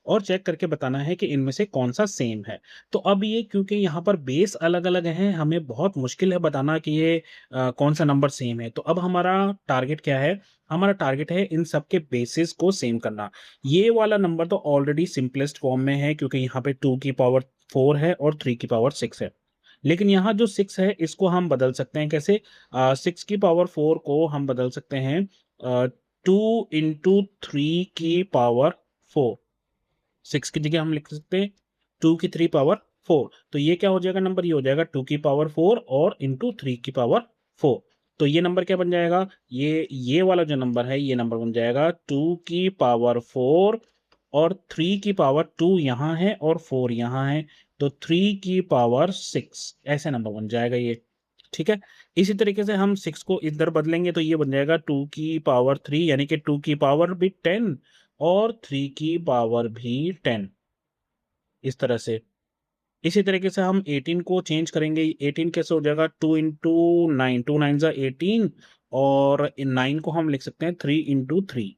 और चेक करके बताना है कि इनमें से कौन सा सेम है। तो अब ये क्योंकि यहाँ पर बेस अलग अलग हैं, हमें बहुत मुश्किल है बताना कि ये कौन सा नंबर सेम है। तो अब हमारा टारगेट क्या है, हमारा टारगेट है इन सब के बेसिस को सेम करना। ये वाला नंबर तो ऑलरेडी सिंपलेस्ट फॉर्म में है क्योंकि यहाँ पे 2 की पावर 4 है और 3 की पावर 6 है। लेकिन यहाँ जो 6 है इसको हम बदल सकते हैं कैसे, 6 की पावर 4 को हम बदल सकते हैं 2 इंटू 3 की पावर 4। 6 की जगह हम लिख सकते हैं 2 की 3 पावर 4, तो ये क्या हो जाएगा नंबर, ये हो जाएगा 2 की पावर 4 और इंटू 3 की पावर 4। तो ये नंबर क्या बन जाएगा, ये वाला जो नंबर है ये नंबर बन जाएगा 2 की पावर 4 और 3 की पावर 2 यहाँ है और 4 यहाँ है, तो 3 की पावर 6 ऐसे नंबर बन जाएगा ये, ठीक है। इसी तरीके से हम 6 को इधर बदलेंगे तो ये बन जाएगा 2 की पावर 3, यानी कि 2 की पावर भी 10 और 3 की पावर भी 10, इस तरह से। इसी तरीके से हम 18 को चेंज करेंगे, 18 कैसे हो जाएगा 2 इंटू 9, 2 9 जा 18, और इन 9 को हम लिख सकते हैं 3 इंटू 3।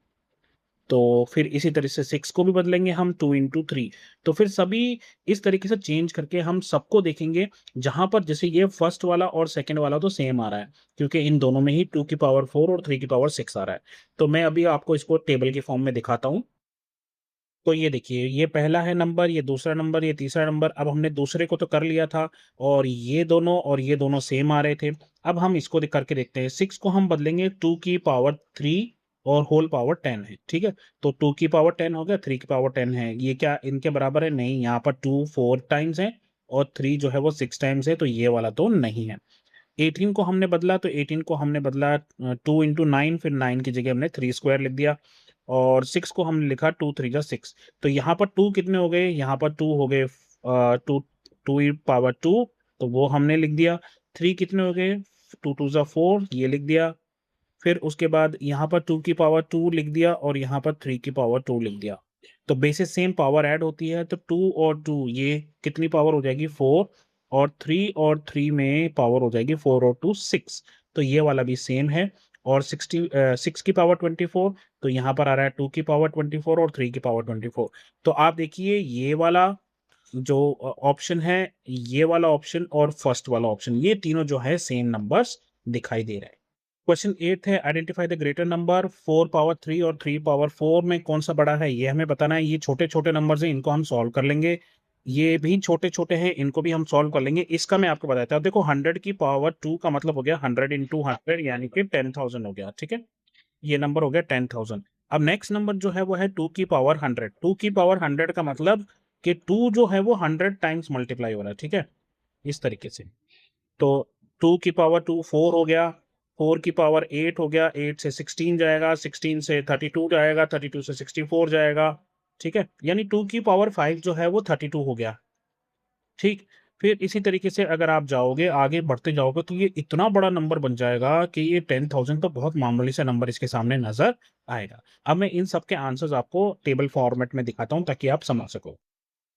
तो फिर इसी तरह से 6 को भी बदलेंगे हम 2 इंटू 3। तो फिर सभी इस तरीके से चेंज करके हम सबको देखेंगे, जहां पर जैसे ये फर्स्ट वाला और सेकंड वाला तो सेम आ रहा है क्योंकि इन दोनों में ही 2 की पावर 4 और 3 की पावर 6 आ रहा है। तो मैं अभी आपको इसको टेबल के फॉर्म में दिखाता हूँ। तो ये देखिए ये पहला है नंबर, ये दूसरा नंबर, ये तीसरा नंबर। अब हमने दूसरे को तो कर लिया था और ये दोनों सेम आ रहे थे। अब हम इसको करके देखते हैं। 6 को हम बदलेंगे 2 की पावर 3 और होल पावर 10 है, ठीक है। तो 2 की पावर 10 हो गया, 3 की पावर 10 है, ये क्या इनके बराबर है, नहीं, यहाँ पर 2 4 टाइम्स है और 3 जो है वो 6 टाइम्स है, तो ये वाला तो नहीं है। 18 को हमने बदला, तो 18 को हमने बदला 2 इंटू 9, फिर 9 की जगह हमने 3 स्क्वायर लिख दिया, और 6 को हमने लिखा 2 3 जा 6। तो यहाँ पर 2 कितने हो गए, यहाँ पर 2 हो गए 2 2 पावर 2, तो वो हमने लिख दिया। 3 कितने हो गए 2 2 जा 4, ये लिख दिया। फिर उसके बाद यहाँ पर 2 की पावर 2 लिख दिया और यहाँ पर 3 की पावर 2 लिख दिया। तो बेसिस सेम पावर ऐड होती है, तो 2 और 2 ये कितनी पावर हो जाएगी 4, और 3 में पावर हो जाएगी 4 और 2 6। तो ये वाला भी सेम है। और 6 की पावर 24, तो यहाँ पर आ रहा है 2 की पावर 24 और 3 की पावर 24। तो आप देखिए ये वाला जो ऑप्शन है, ये वाला ऑप्शन और फर्स्ट वाला ऑप्शन, ये तीनों जो है सेम नंबर्स दिखाई दे रहे हैं। क्वेश्चन 8 है identify the greater number 4 power 3 और 3 पावर 4 में कौन सा बड़ा है, ये हमें बताना है। ये छोटे छोटे नंबर्स हैं, इनको हम सॉल्व कर लेंगे। ये भी छोटे छोटे हैं, इनको भी हम सॉल्व कर लेंगे। इसका मैं आपको बताता हूँ। देखो 100 की पावर 2 का मतलब हो गया 100 इंटू 100, यानी कि 10,000 हो गया, ठीक है। ये नंबर हो गया 10,000। अब नेक्स्ट नंबर जो है वो है 2 की पावर 100। 2 की पावर 100 का मतलब कि 2 जो है वो 100 टाइम्स मल्टीप्लाई हो रहा है, ठीक है, इस तरीके से। तो 2 की पावर 2 4 हो गया, 4 की पावर 8 हो गया, 8 से 16 जाएगा, 16 से 32 जाएगा, 32 से 64 जाएगा, ठीक है, यानी 2 की पावर 5 जो है वो 32 हो गया, ठीक। फिर इसी तरीके से अगर आप जाओगे आगे बढ़ते जाओगे तो ये इतना बड़ा नंबर बन जाएगा कि ये 10,000 तो बहुत मामूली सा नंबर इसके सामने नजर आएगा। अब मैं इन सब के आंसर्स आपको टेबल फॉर्मेट में दिखाता हूँ ताकि आप समझ सको।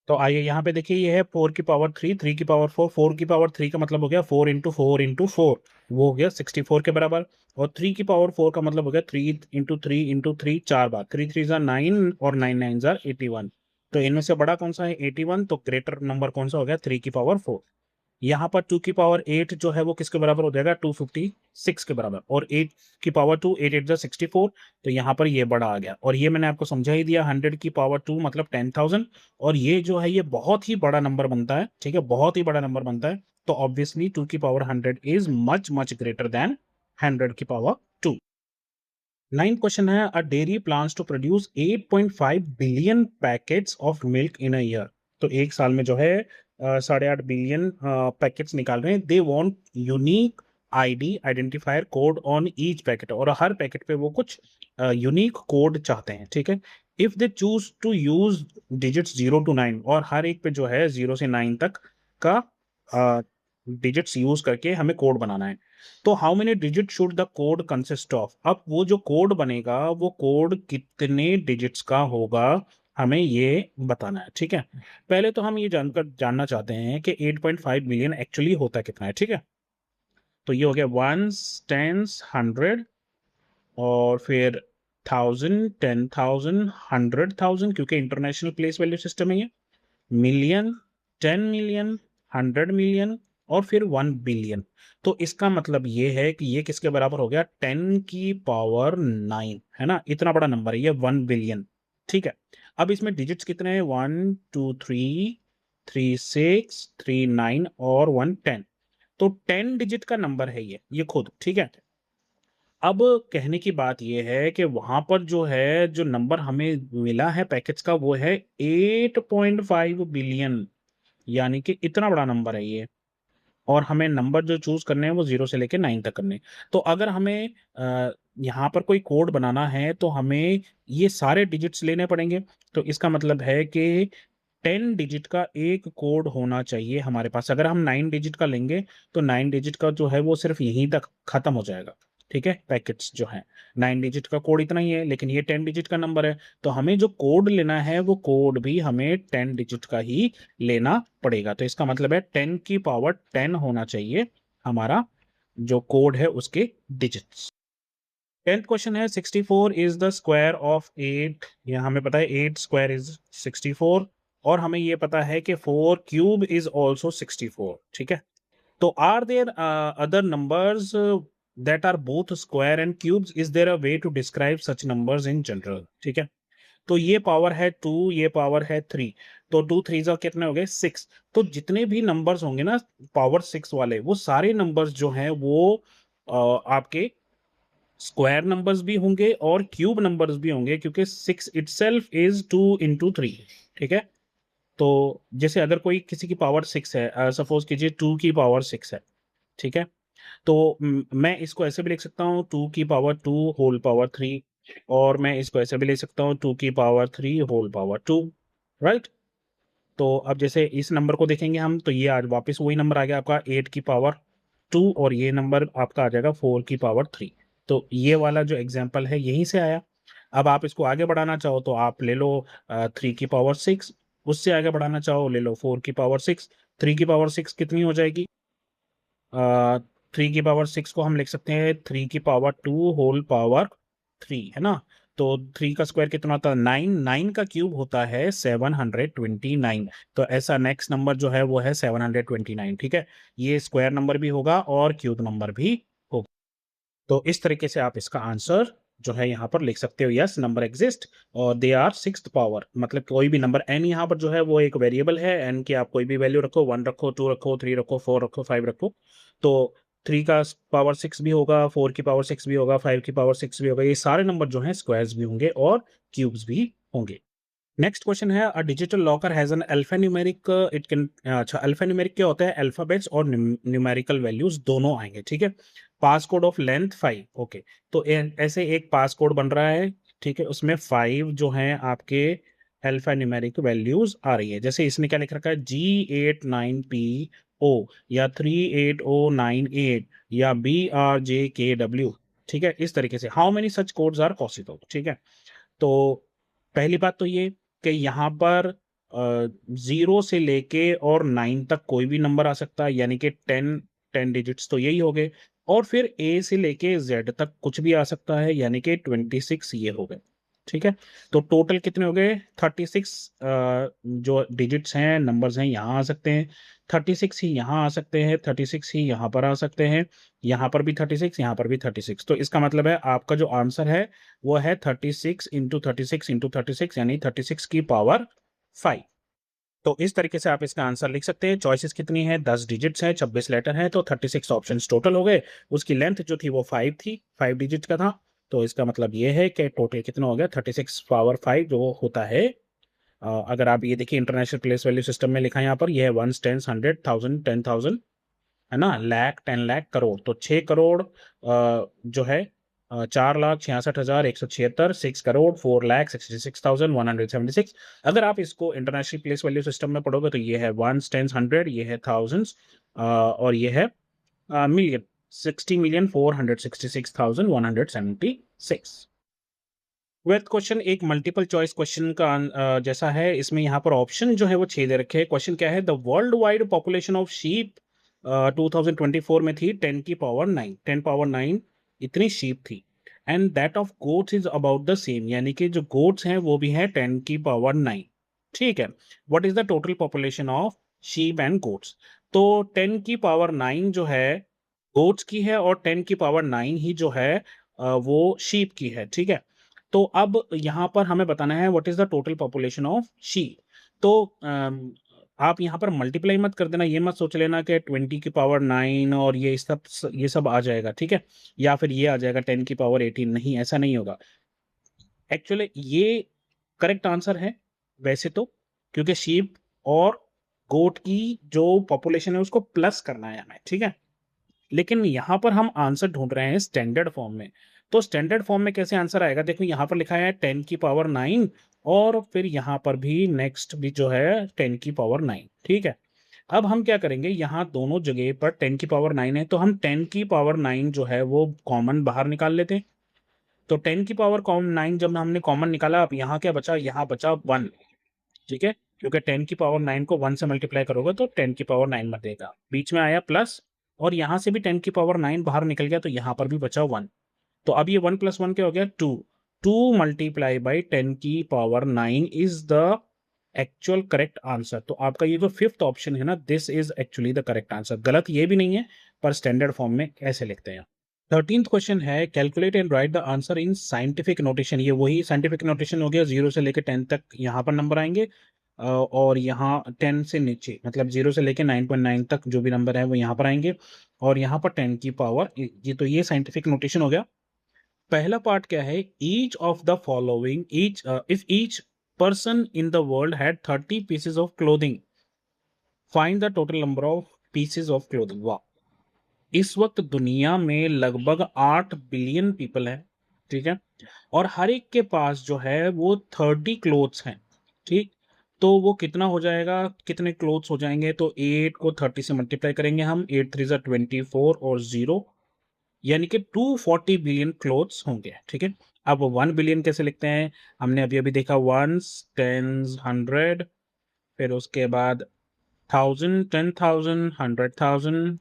तो आइए यहाँ पे देखिए, ये है 4 की पावर 3, 3 की पावर 4, 4 की पावर 3 का मतलब हो गया 4 इंटू 4 वो हो गया 64 के बराबर। और 3 की पावर 4 का मतलब हो गया 3 इंटू 3 4 बार, 3 3 जा 9 और 9 9 जा 81। तो इनमें से बड़ा कौन सा है 81, तो ग्रेटर नंबर कौन सा हो गया 3 की पावर 4। यहाँ पर 2 की पावर 8 जो है वो किसके बराबर हो जाएगा, 256 के बराबर, और 8 की पावर 2, 8 8 जा 64, तो यहाँ पर ये बड़ा आ गया। और ये मैंने आपको समझा ही दिया, 100 की पावर 2 मतलब 10,000, और ये जो है ये बहुत ही बड़ा नंबर बनता है, ठीक है, बहुत ही बड़ा नंबर बनता है। तो ऑब्वियसली 2 की power 100 is much much greater than 100 की पावर 2। 9th क्वेश्चन है, a dairy plans to produce 8.5 billion packets of milk in a year. तो एक साल में जो है 8.5 बिलियन पैकेट्स निकाल रहे हैं। They want unique ID, identifier code on each packet, और हर पैकेट पे वो कुछ यूनिक कोड चाहते हैं, ठीक है। If they choose to use digits 0 to 9, और हर एक पे जो है 0 से 9 तक का डिजिट्स यूज करके हमें कोड बनाना है। तो how many digit should the code consist of, अब वो जो कोड बनेगा वो कोड कितने डिजिट्स का होगा, हमें ये बताना है, ठीक है। पहले तो हम ये जानना चाहते हैं कि 8.5 मिलियन एक्चुअली होता कितना है, ठीक है। तो ये हो गया वंस, टेंस, 100, और फिर 1000, 10,000, 100,000, क्योंकि इंटरनेशनल प्लेस वैल्यू सिस्टम है ये, मिलियन, 10 मिलियन, 100 मिलियन, और फिर 1 बिलियन। तो इसका मतलब ये है कि ये किसके बराबर हो गया, 10 की पावर 9, है ना, इतना बड़ा नंबर है ये 1 बिलियन, ठीक है। अब इसमें डिजिट्स कितने हैं, 1 2 3 3 6 3 9 और 1 10, तो 10 डिजिट का नंबर है ये खुद, ठीक है। अब कहने की बात यह है कि वहां पर जो है, जो नंबर हमें मिला है पैकेट्स का, वो है 8.5 बिलियन, यानी कि इतना बड़ा नंबर है ये। और हमें नंबर जो चूज करने हैं वो 0 से लेके 9 तक करने हैं। तो अगर हमें यहाँ पर कोई कोड बनाना है तो हमें ये सारे डिजिट्स लेने पड़ेंगे। तो इसका मतलब है कि 10 डिजिट का एक कोड होना चाहिए हमारे पास। अगर हम 9 डिजिट का लेंगे तो 9 डिजिट का जो है वो सिर्फ यहीं तक खत्म हो जाएगा, ठीक है। पैकेट्स जो है 9 डिजिट का कोड इतना ही है, लेकिन ये 10 डिजिट का नंबर है, तो हमें जो कोड लेना है वो कोड भी हमें 10 डिजिट का ही लेना पड़ेगा। तो इसका मतलब है 10 की पावर 10 होना चाहिए हमारा जो कोड है उसके डिजिट्स। 10th क्वेश्चन है, 64 इज द स्क्वायर ऑफ 8, या हमें पता है 8 स्क्वायर इज 64, और हमें ये पता है कि 4 क्यूब इज ऑल्सो 64, ठीक है। तो are there other numbers that are both square and cubes, is there a way to describe such numbers in general, ठीक है। तो ये पावर है 2, ये पावर है 3, तो 2 3 जा कितने हो गए 6। तो जितने भी नंबर्स होंगे ना पावर 6 वाले, वो सारे नंबर्स जो हैं वो आपके स्क्वायर नंबर्स भी होंगे और क्यूब नंबर्स भी होंगे, क्योंकि 6 इटसेल्फ इज 2 into 3, ठीक है। तो जैसे अगर कोई किसी की पावर 6 है, सपोज कीजिए 2 की पावर 6 है, ठीक है। तो मैं इसको ऐसे भी लिख सकता हूँ 2 की पावर 2 होल पावर 3, और मैं इसको ऐसे भी लिख सकता हूँ 2 की पावर 3 होल पावर 2, राइट। तो अब जैसे इस नंबर को देखेंगे हम, तो ये आज वापस वही नंबर आ गया आपका 8 की पावर 2, और ये नंबर आपका आ जाएगा 4 की पावर 3। तो ये वाला जो एग्जाम्पल है यहीं से आया। अब आप इसको आगे बढ़ाना चाहो तो आप ले लो 3 की पावर 6, उससे आगे बढ़ाना चाहो ले लो 4 की पावर 6। 3 की पावर 6 कितनी हो जाएगी, 3 की पावर 6 को हम लिख सकते हैं 3 की पावर 2 होल पावर 3, है ना। तो 3 का स्क्वायर कितना होता है 9, 9 का क्यूब होता है 729। तो ऐसा नेक्स्ट नंबर जो है वो है 729, ठीक है। ये स्क्वायर नंबर भी होगा और क्यूब नंबर भी होगा। तो इस तरीके से आप इसका आंसर जो है यहाँ पर लिख सकते हो, यस नंबर एग्जिस्ट और दे आर 6th पावर। मतलब कोई भी नंबर एन यहाँ पर जो है वो एक वेरिएबल है, एन की आप कोई भी वैल्यू रखो, 1 रखो, 2 रखो, 3 रखो, 4 रखो, 5 रखो। तो 3 का पावर 6 भी होगा, 4 की पावर 6 भी होगा, 5 की पावर 6 भी होगा। ये सारे नंबर जो हैं स्क्वायर्स भी होंगे और क्यूब्स भी होंगे। नेक्स्ट क्वेश्चन है, a digital locker has an alphanumeric, it can, अच्छा अल्फान्यूमेरिक क्या होता है, अल्फाबेट्स और न्यूमेरिकल वैल्यूज दोनों आएंगे, ठीक है। पास कोड ऑफ लेंथ 5, ओके। तो ऐसे एक पास कोड बन रहा है, ठीक है, उसमें 5 जो हैं आपके अल्फान्यूमेरिक वैल्यूज आ रही है। जैसे इसने क्या लिख रखा है, G89PO, या 38098, या BRJKW, ठीक है, इस तरीके से। How many such codes are possible, ठीक है। तो पहली बात तो ये कि यहाँ पर 0 से लेके और 9 तक कोई भी नंबर आ सकता है, यानी कि 10 डिजिट्स तो यही हो गए। और फिर A से लेके Z तक कुछ भी आ सकता है, यानी कि 26 ये हो गए, ठीक है, तो टोटल कितने हो गए 36। जो डिजिट्स हैं, नंबर्स हैं, यहाँ आ सकते हैं 36 ही, यहाँ आ सकते हैं 36 ही, यहाँ पर आ सकते हैं, यहाँ पर भी 36, यहाँ पर भी 36। तो इसका मतलब है आपका जो आंसर है वो है 36 इंटू 36 इंटू 36, यानी 36 की पावर 5। तो इस तरीके से आप इसका आंसर लिख सकते हैं। चॉइसेस कितनी है, 10 डिजिट्स हैं, 26 लेटर हैं, तो 36 ऑप्शंस टोटल हो गए। उसकी लेंथ जो थी वो 5 थी, 5 डिजिट्स का था। तो इसका मतलब ये है कि टोटल कितना हो गया 36 पावर 5 जो होता है। अगर आप ये देखिए इंटरनेशनल प्लेस वैल्यू सिस्टम में लिखा है यहाँ पर, ये है वंस, टेंस, 100, 1000, 10,000, है ना, लाख, 10 लाख, करोड़। तो 6 करोड़ जो है 4,66,176, 6 करोड़ 4,66,176। अगर आप इसको इंटरनेशनल प्लेस वैल्यू सिस्टम में पढ़ोगे तो ये है वंस, टेंस, 100, ये है थाउजेंड्स, और ये है मिलियन, 60,466,176। वेथ क्वेश्चन एक मल्टीपल चॉइस क्वेश्चन का जैसा है। इसमें यहाँ पर ऑप्शन जो है वो 6 दे रखे हैं। क्वेश्चन क्या है, the world wide population of sheep 2024 में थी 10 की पावर 9, 10 पावर 9 इतनी शीप थी। And that of goats is about the same, यानी कि जो गोट्स हैं वो भी है 10 की पावर 9। ठीक है, what is the total population of sheep and goats. तो 10 की पावर 9 जो है गोट्स की है, और 10 की पावर 9 ही जो है वो शीप की है। ठीक है, तो अब यहाँ पर हमें बताना है what is the total population of sheep. तो आप यहाँ पर मल्टीप्लाई मत कर देना, ये मत सोच लेना कि 20 की पावर 9 और ये सब आ जाएगा। ठीक है, या फिर ये आ जाएगा 10 की पावर 18, नहीं, ऐसा नहीं होगा। एक्चुअली ये करेक्ट आंसर है वैसे तो, क्योंकि शीप और गोट की जो पॉपुलेशन है उसको प्लस करना है हमें। ठीक है, लेकिन यहाँ पर हम आंसर ढूंढ रहे हैं स्टैंडर्ड फॉर्म में। तो स्टैंडर्ड फॉर्म में कैसे आंसर आएगा, देखो यहाँ पर लिखा है 10 की पावर 9, और फिर यहाँ पर भी नेक्स्ट भी जो है 10 की पावर 9। ठीक है, अब हम क्या करेंगे, यहाँ दोनों जगह पर 10 की पावर 9 है, तो हम 10 की पावर 9 जो है वो कॉमन बाहर निकाल लेते हैं। तो 10 की पावर 9 जब हमने कॉमन निकाला, अब यहाँ क्या बचा, यहाँ बचा 1। ठीक है, क्योंकि 10 की पावर 9 को 1 से मल्टीप्लाई करोगे तो 10 की पावर 9 में देगा, बीच में आया प्लस, और यहां से भी 10 की पावर 9 बाहर निकल गया, तो यहां पर भी बचा 1। तो अब ये 1 + 1 क्या हो गया, 2। 2 मल्टीप्लाई बाई 10 की power 9 is the actual correct answer. तो आपका ये जो फिफ्थ ऑप्शन है ना, this is actually the correct answer. गलत ये भी नहीं है, पर स्टैंडर्ड फॉर्म में ऐसे लिखते हैं। 13th क्वेश्चन है, calculate and right the answer in scientific notation. ये वही साइंटिफिक नोटेशन हो गया, 0 से लेकर 10 तक यहाँ पर नंबर आएंगे, और यहाँ 10 से नीचे मतलब 0 से लेकर 9.9 तक जो भी नंबर है वो यहाँ पर आएंगे, और यहाँ पर 10 की पावर, ये तो ये साइंटिफिक नोटेशन हो गया। पहला पार्ट क्या है, each of the following, each if each person in the world had 30 pieces of clothing, find the total number of pieces of clothing. वाह, इस वक्त दुनिया में लगभग 8 बिलियन पीपल हैं। ठीक है, और हर एक के पास जो है वो 30 क्लोथ्स हैं। ठीक, तो वो कितना हो जाएगा, कितने क्लोथ्स हो जाएंगे, तो 8 को 30 से मल्टीप्लाई करेंगे हम, 8 3 24 और 0, यानी कि 240 बिलियन क्लोथ्स होंगे। ठीक है, अब 1 बिलियन कैसे लिखते हैं, हमने अभी अभी देखा, वंस, टेंस, 100, फिर उसके बाद 1000, 10,000, 100,000,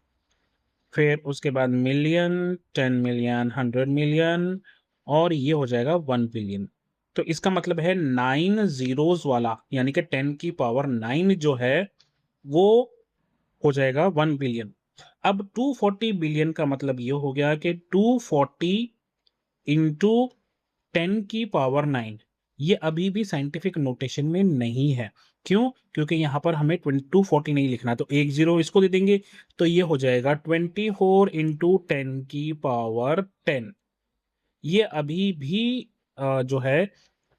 फिर उसके बाद मिलियन, 10 मिलियन, 100 मिलियन, और ये हो जाएगा 1 बिलियन। तो इसका मतलब है 9 जीरोस वाला, यानी कि 10 की पावर 9 जो है वो हो जाएगा 1 बिलियन। अब 240 बिलियन का मतलब ये हो गया कि 240 इंटू 10 की पावर 9, ये अभी भी साइंटिफिक नोटेशन में नहीं है। क्यों, क्योंकि यहाँ पर हमें 240 नहीं लिखना, तो एक जीरो इसको दे देंगे, तो ये हो जाएगा 24 इंटू 10 की पावर 10। ये अभी भी जो है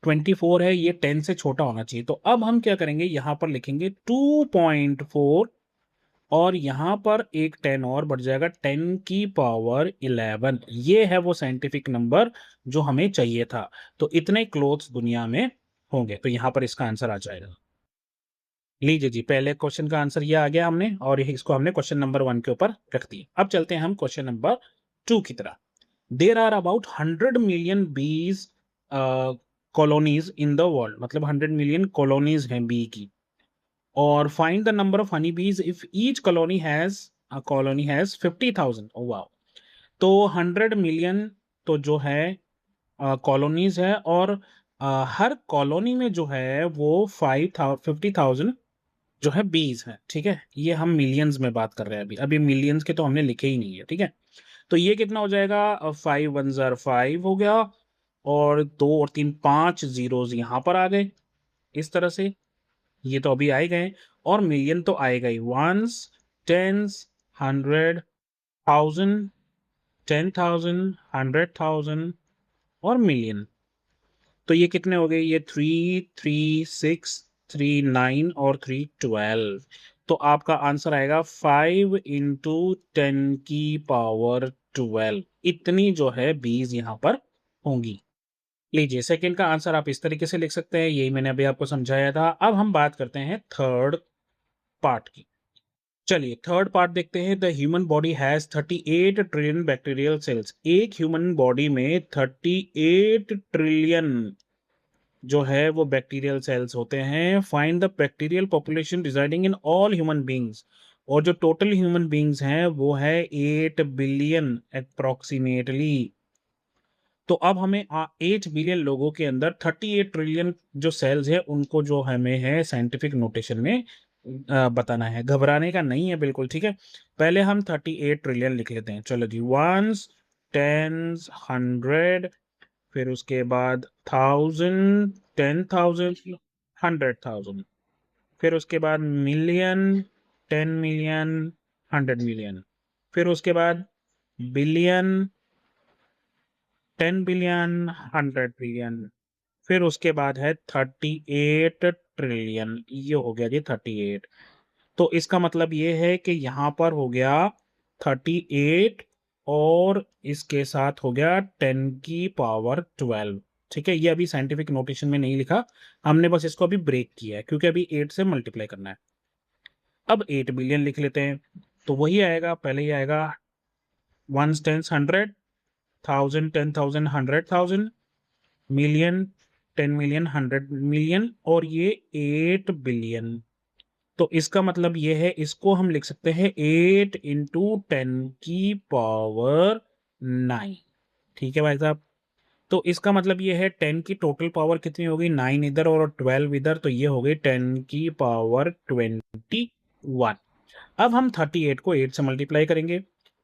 24 है, ये 10 से छोटा होना चाहिए। तो अब हम क्या करेंगे, यहाँ पर लिखेंगे 2.4, और यहां पर एक 10 और बढ़ जाएगा, 10 की पावर 11। ये है वो साइंटिफिक नंबर जो हमें चाहिए था। तो इतने क्लोथ्स दुनिया में होंगे, तो यहां पर इसका आंसर आ जाएगा। लीजिए जी, पहले क्वेश्चन का आंसर ये आ गया हमने, और इसको हमने क्वेश्चन नंबर 1 के ऊपर रख दिया। अब चलते हैं हम क्वेश्चन नंबर 2 की तरह। There are about 100 million bees colonies in the world, मतलब 100 मिलियन कॉलोनीज हैं बी की, और find the number of honey bees if each colony has 50,000। Oh wow, तो 100 मिलियन तो जो है कॉलोनीज है, और हर कॉलोनी में जो है वो 50,000 जो है बीज है, ठीक है। ये हम मिलियंस में बात कर रहे हैं अभी, अभी मिलियंस के तो हमने लिखे ही नहीं है, ठीक है। तो ये कितना हो जाएगा, 5 1 5 हो गया, और 2 और 3 5 जीरोज यहाँ पर आ गए इस तरह से, ये तो अभी आए गए। और मिलियन तो आएगा ही, वंस, टेंस, 100,000, 10,000, 100,000 और मिलियन। तो ये कितने हो गए, ये 3 3 6 3 9 और 3 12। तो आपका आंसर आएगा 5 × 10⁻12। इतनी जो है बीज यहाँ पर होंगी। लीजिए सेकंड का आंसर आप इस तरीके से लिख सकते हैं, यही मैंने अभी आपको समझाया था। अब हम बात करते हैं थर्ड पार्ट की। चलिए थर्ड पार्ट देखते हैं। The human body has 38 trillion bacterial cells. एक ह्यूमन बॉडी में 38 ट्रिलियन जो है वो बैक्टीरियल सेल्स होते हैं। Find the bacterial population residing in all human beings. और जो टोटल ह्यूमन बींग्स हैं वो है 8 बिलियन अप्रोक्सीमेटली। तो अब हमें 8 बिलियन लोगों के अंदर 38 ट्रिलियन जो सेल्स है उनको जो हमें है साइंटिफिक नोटेशन में बताना है। घबराने का नहीं है बिल्कुल, ठीक है। पहले हम 38 ट्रिलियन लिख लेते हैं। चलो जी, वंस, टेंस, 100, फिर उसके बाद 1000, 10,000, 100,000, फिर उसके बाद मिलियन, 10 मिलियन, 100 मिलियन, फिर उसके बाद बिलियन, 10 बिलियन, 100 बिलियन, फिर उसके बाद है 38 ट्रिलियन। ये हो गया जी 38। तो इसका मतलब ये है कि यहाँ पर हो गया 38 और इसके साथ हो गया 10⁻12। ठीक है, ये अभी साइंटिफिक नोटेशन में नहीं लिखा, हमने बस इसको अभी ब्रेक किया है क्योंकि अभी 8 से मल्टीप्लाई करना है। अब 8 बिलियन लिख लेते हैं। तो वही आएगा, पहले ही आएगा ones, tens, 100, 1000, 10,000, 100,000, million, 10 million, 100 million, और ये 8 बिलियन। तो इसका मतलब ये है, इसको हम लिख सकते हैं 8 × 10⁻9। ठीक है भाई साहब। तो इसका मतलब ये है 10 की टोटल पावर कितनी होगी, 9 इधर और 12 इधर, तो ये हो गई 10⁻21। अब हम 38 को 8 से मल्टीप्लाई करेंगे।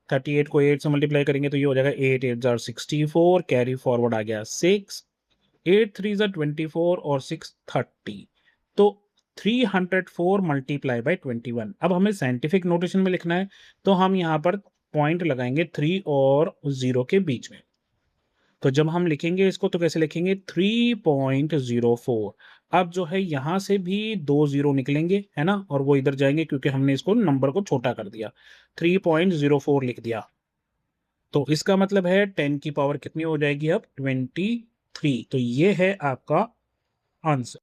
38 को 8 से मल्टीप्लाई करेंगे तो ये हो जाएगा 8 8 जार 64, कैरी फॉरवर्ड आ गया 6, 8 3 जार 24 और 6 30। तो 304 मल्टीप्लाई बाई 21। अब हमें साइंटिफिक नोटेशन में लिखना है, तो हम यहाँ पर पॉइंट लगाएंगे 3 और 0 के बीच में। तो जब हम लिखेंगे इसको तो कैसे लिखेंगे, 3.04। अब जो है यहां से भी 2 0 निकलेंगे, है ना, और वो इधर जाएंगे क्योंकि हमने इसको नंबर को छोटा कर दिया, 3.04 लिख दिया। तो इसका मतलब है 10 की पावर कितनी हो जाएगी अब, 23। तो ये है आपका आंसर।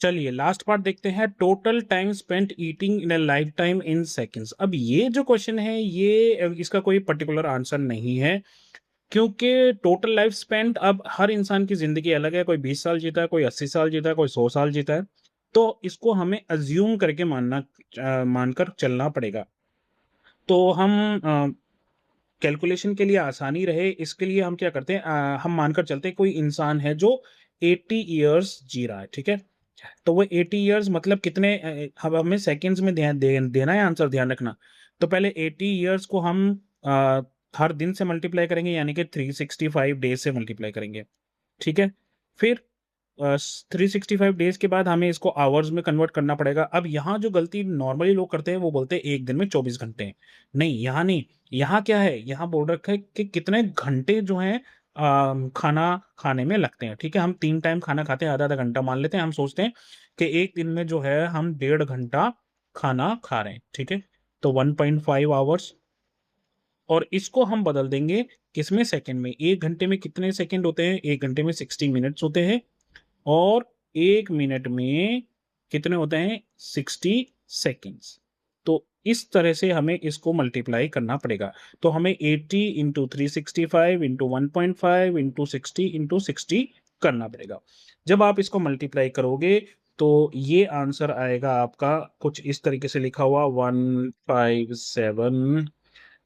चलिए लास्ट पार्ट देखते हैं। Total time spent eating in a life time in seconds. अब ये जो क्वेश्चन है ये इसका कोई पर्टिकुलर आंसर नहीं है, क्योंकि टोटल लाइफ स्पेंड, अब हर इंसान की जिंदगी अलग है। कोई 20 साल जीता है, कोई 80 साल जीता है, कोई 100 साल जीता है। तो इसको हमें अज्यूम करके मानकर चलना पड़ेगा। तो हम कैलकुलेशन के लिए आसानी रहे इसके लिए हम क्या करते हैं, हम मानकर चलते हैं कोई इंसान है जो 80 ईयर्स जी रहा है, ठीक है। तो वो 80 ईयर्स मतलब कितने, अब हमें सेकेंड्स में देना है आंसर, ध्यान रखना। तो पहले 80 ईयर्स को हम हर दिन से मल्टीप्लाई करेंगे, यानी कि 365 डेज से मल्टीप्लाई करेंगे, ठीक है। फिर 365 डेज के बाद हमें इसको आवर्स में कन्वर्ट करना पड़ेगा। अब यहाँ जो गलती नॉर्मली लोग करते हैं वो बोलते हैं एक दिन में 24 घंटे हैं। नहीं, यहाँ नहीं, यहाँ क्या है, यहाँ बोल रखा है कि कितने घंटे जो हैं खाना खाने में लगते हैं, ठीक है। हम 3 टाइम खाना खाते हैं, आधा आधा घंटा मान लेते हैं। हम सोचते हैं कि एक दिन में जो है हम 1.5 घंटा खाना खा रहे हैं, ठीक है। तो 1.5 आवर्स, और इसको हम बदल देंगे किसमें, सेकंड में। एक घंटे में कितने सेकंड होते हैं, एक घंटे में 60 मिनट्स होते हैं, और एक मिनट में कितने होते हैं, 60 सेकेंड्स। तो इस तरह से हमें इसको मल्टीप्लाई करना पड़ेगा। तो हमें 80 × 365 × 1.5 × 60 × 60 करना पड़ेगा। जब आप इसको मल्टीप्लाई करोगे तो ये आंसर आएगा आपका कुछ इस तरीके से लिखा हुआ, 157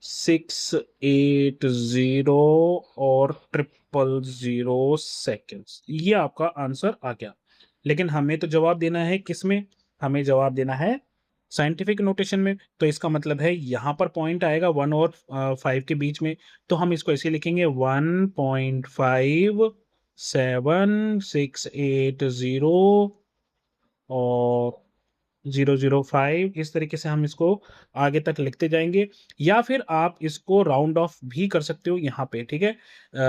680 और 000 ये आपका आंसर आ गया। लेकिन हमें तो जवाब देना है किसमें, हमें जवाब देना है साइंटिफिक नोटेशन में। तो इसका मतलब है यहां पर पॉइंट आएगा 1 और 5 के बीच में, तो हम इसको ऐसे लिखेंगे 1.57680 और 005, इस तरीके से हम इसको आगे तक लिखते जाएंगे। या फिर आप इसको राउंड ऑफ भी कर सकते हो यहाँ पे, ठीक है।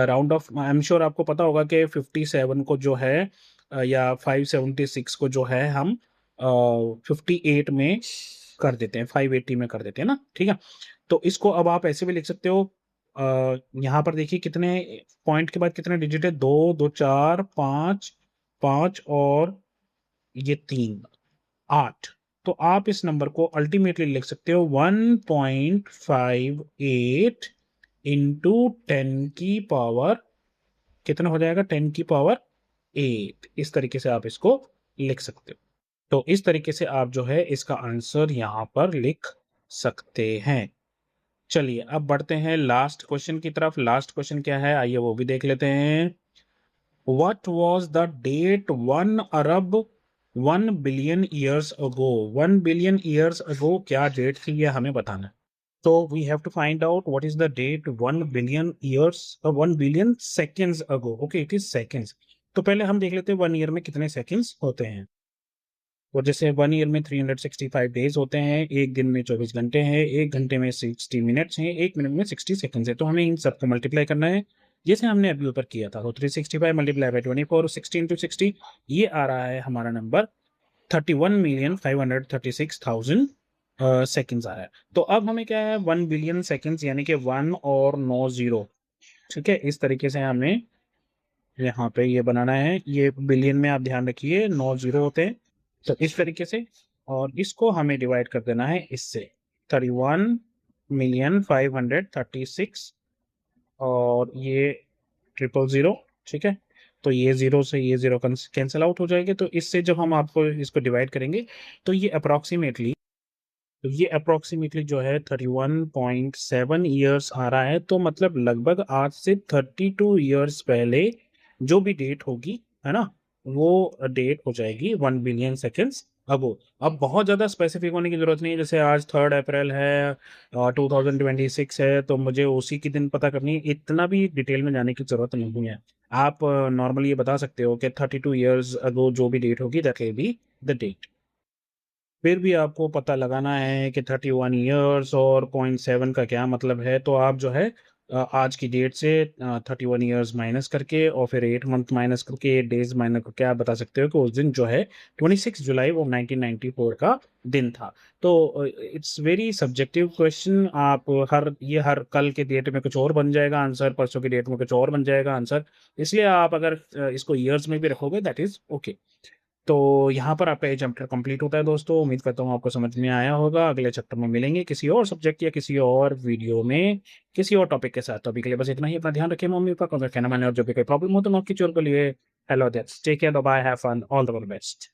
Round of, I am sure आपको पता होगा कि 57 को जो है या 576 को जो है हम 58 में कर देते हैं, 580 में कर देते हैं ना, ठीक है। तो इसको अब आप ऐसे भी लिख सकते हो, यहाँ पर देखिए कितने पॉइंट के बाद कितने डिजिट है, 2 2 4 5 5 और ये 3 8। तो आप इस नंबर को अल्टीमेटली लिख सकते हो 1.58 इंटू 10 की पावर, कितना हो जाएगा, 10 की पावर 8। इस तरीके से आप इसको लिख सकते हो। तो इस तरीके से आप जो है इसका आंसर यहां पर लिख सकते हैं। चलिए अब बढ़ते हैं लास्ट क्वेश्चन की तरफ। लास्ट क्वेश्चन क्या है, आइए वो भी देख लेते हैं। What was the date 1 years ago? 1 billion years ago क्या डेट थी, ये हमें बताना है। तो we have to find out what is the date 1 billion seconds ago। Okay, it is seconds. तो पहले हम देख लेते हैं 1 ईयर में कितने सेकेंड्स होते हैं। और जैसे 1 ईयर में 365 डेज होते हैं, एक दिन में 24 घंटे हैं, एक घंटे में 60 मिनट्स हैं, एक मिनट में 60 सेकंड्स है। तो हमें इन सबको मल्टीप्लाई करना है जैसे हमने अभी ऊपर किया था। तो 365 मल्टीप्लाई बाई 24, 60 इंटू 60, ये आ रहा है हमारा नंबर 31,536,000 सेकेंड्स आ रहा है। तो अब हमें क्या है, 1 बिलियन सेकेंड्स यानी कि 1 और 9 जीरो, ठीक है। इस तरीके से हमें यहाँ पे ये बनाना है। ये बिलियन में आप ध्यान रखिए 9 जीरो होते हैं, तो इस तरीके से। और इसको हमें डिवाइड कर देना है इससे, 31,536 और ये 000, ठीक है। तो ये जीरो से ये जीरो कैंसिल आउट हो जाएंगे। तो इससे जब हम आपको इसको डिवाइड करेंगे तो ये अप्रोक्सीमेटली जो है 31.7 ईयर्स आ रहा है। तो मतलब लगभग आज से 32 ईयर्स पहले जो भी डेट होगी, है ना, वो डेट हो जाएगी 1 बिलियन सेकेंड्स अगो। अब बहुत ज़्यादा स्पेसिफिक होने की जरूरत नहीं है, जैसे आज 3 अप्रैल है 2026 है, तो मुझे उसी की दिन पता करनी है, इतना भी डिटेल में जाने की जरूरत नहीं है। आप नॉर्मली ये बता सकते हो कि 32 ईयर्स अगो जो भी डेट होगी that will be the date. फिर भी आपको पता लगाना है कि 31 ईयर्स और 0.7 का क्या मतलब है। तो आप जो है आज की डेट से 31 ईयर्स माइनस करके और फिर 8 मंथ माइनस करके 8 डेज माइनस करके आप बता सकते हो कि उस दिन जो है 26 जुलाई वो 1994 का दिन था। तो इट्स वेरी सब्जेक्टिव क्वेश्चन। आप हर कल के डेट में कुछ और बन जाएगा आंसर, परसों की डेट में कुछ और बन जाएगा आंसर। इसलिए आप अगर इसको ईयर्स में भी रखोगे दैट इज ओके। तो यहाँ पर आपका ये चैप्टर कंप्लीट होता है दोस्तों। उम्मीद करता हूँ आपको समझ में आया होगा। अगले चैप्टर में मिलेंगे किसी और सब्जेक्ट या किसी और वीडियो में किसी और टॉपिक के साथ। तो अभी के लिए बस इतना ही। अपना ध्यान रखिए, मम्मी पापा का कहना माने, और जो भी कोई प्रॉब्लम हो तो नॉक कीजिए उनको लिए। Hello that's take care, bye, have fun, all the best.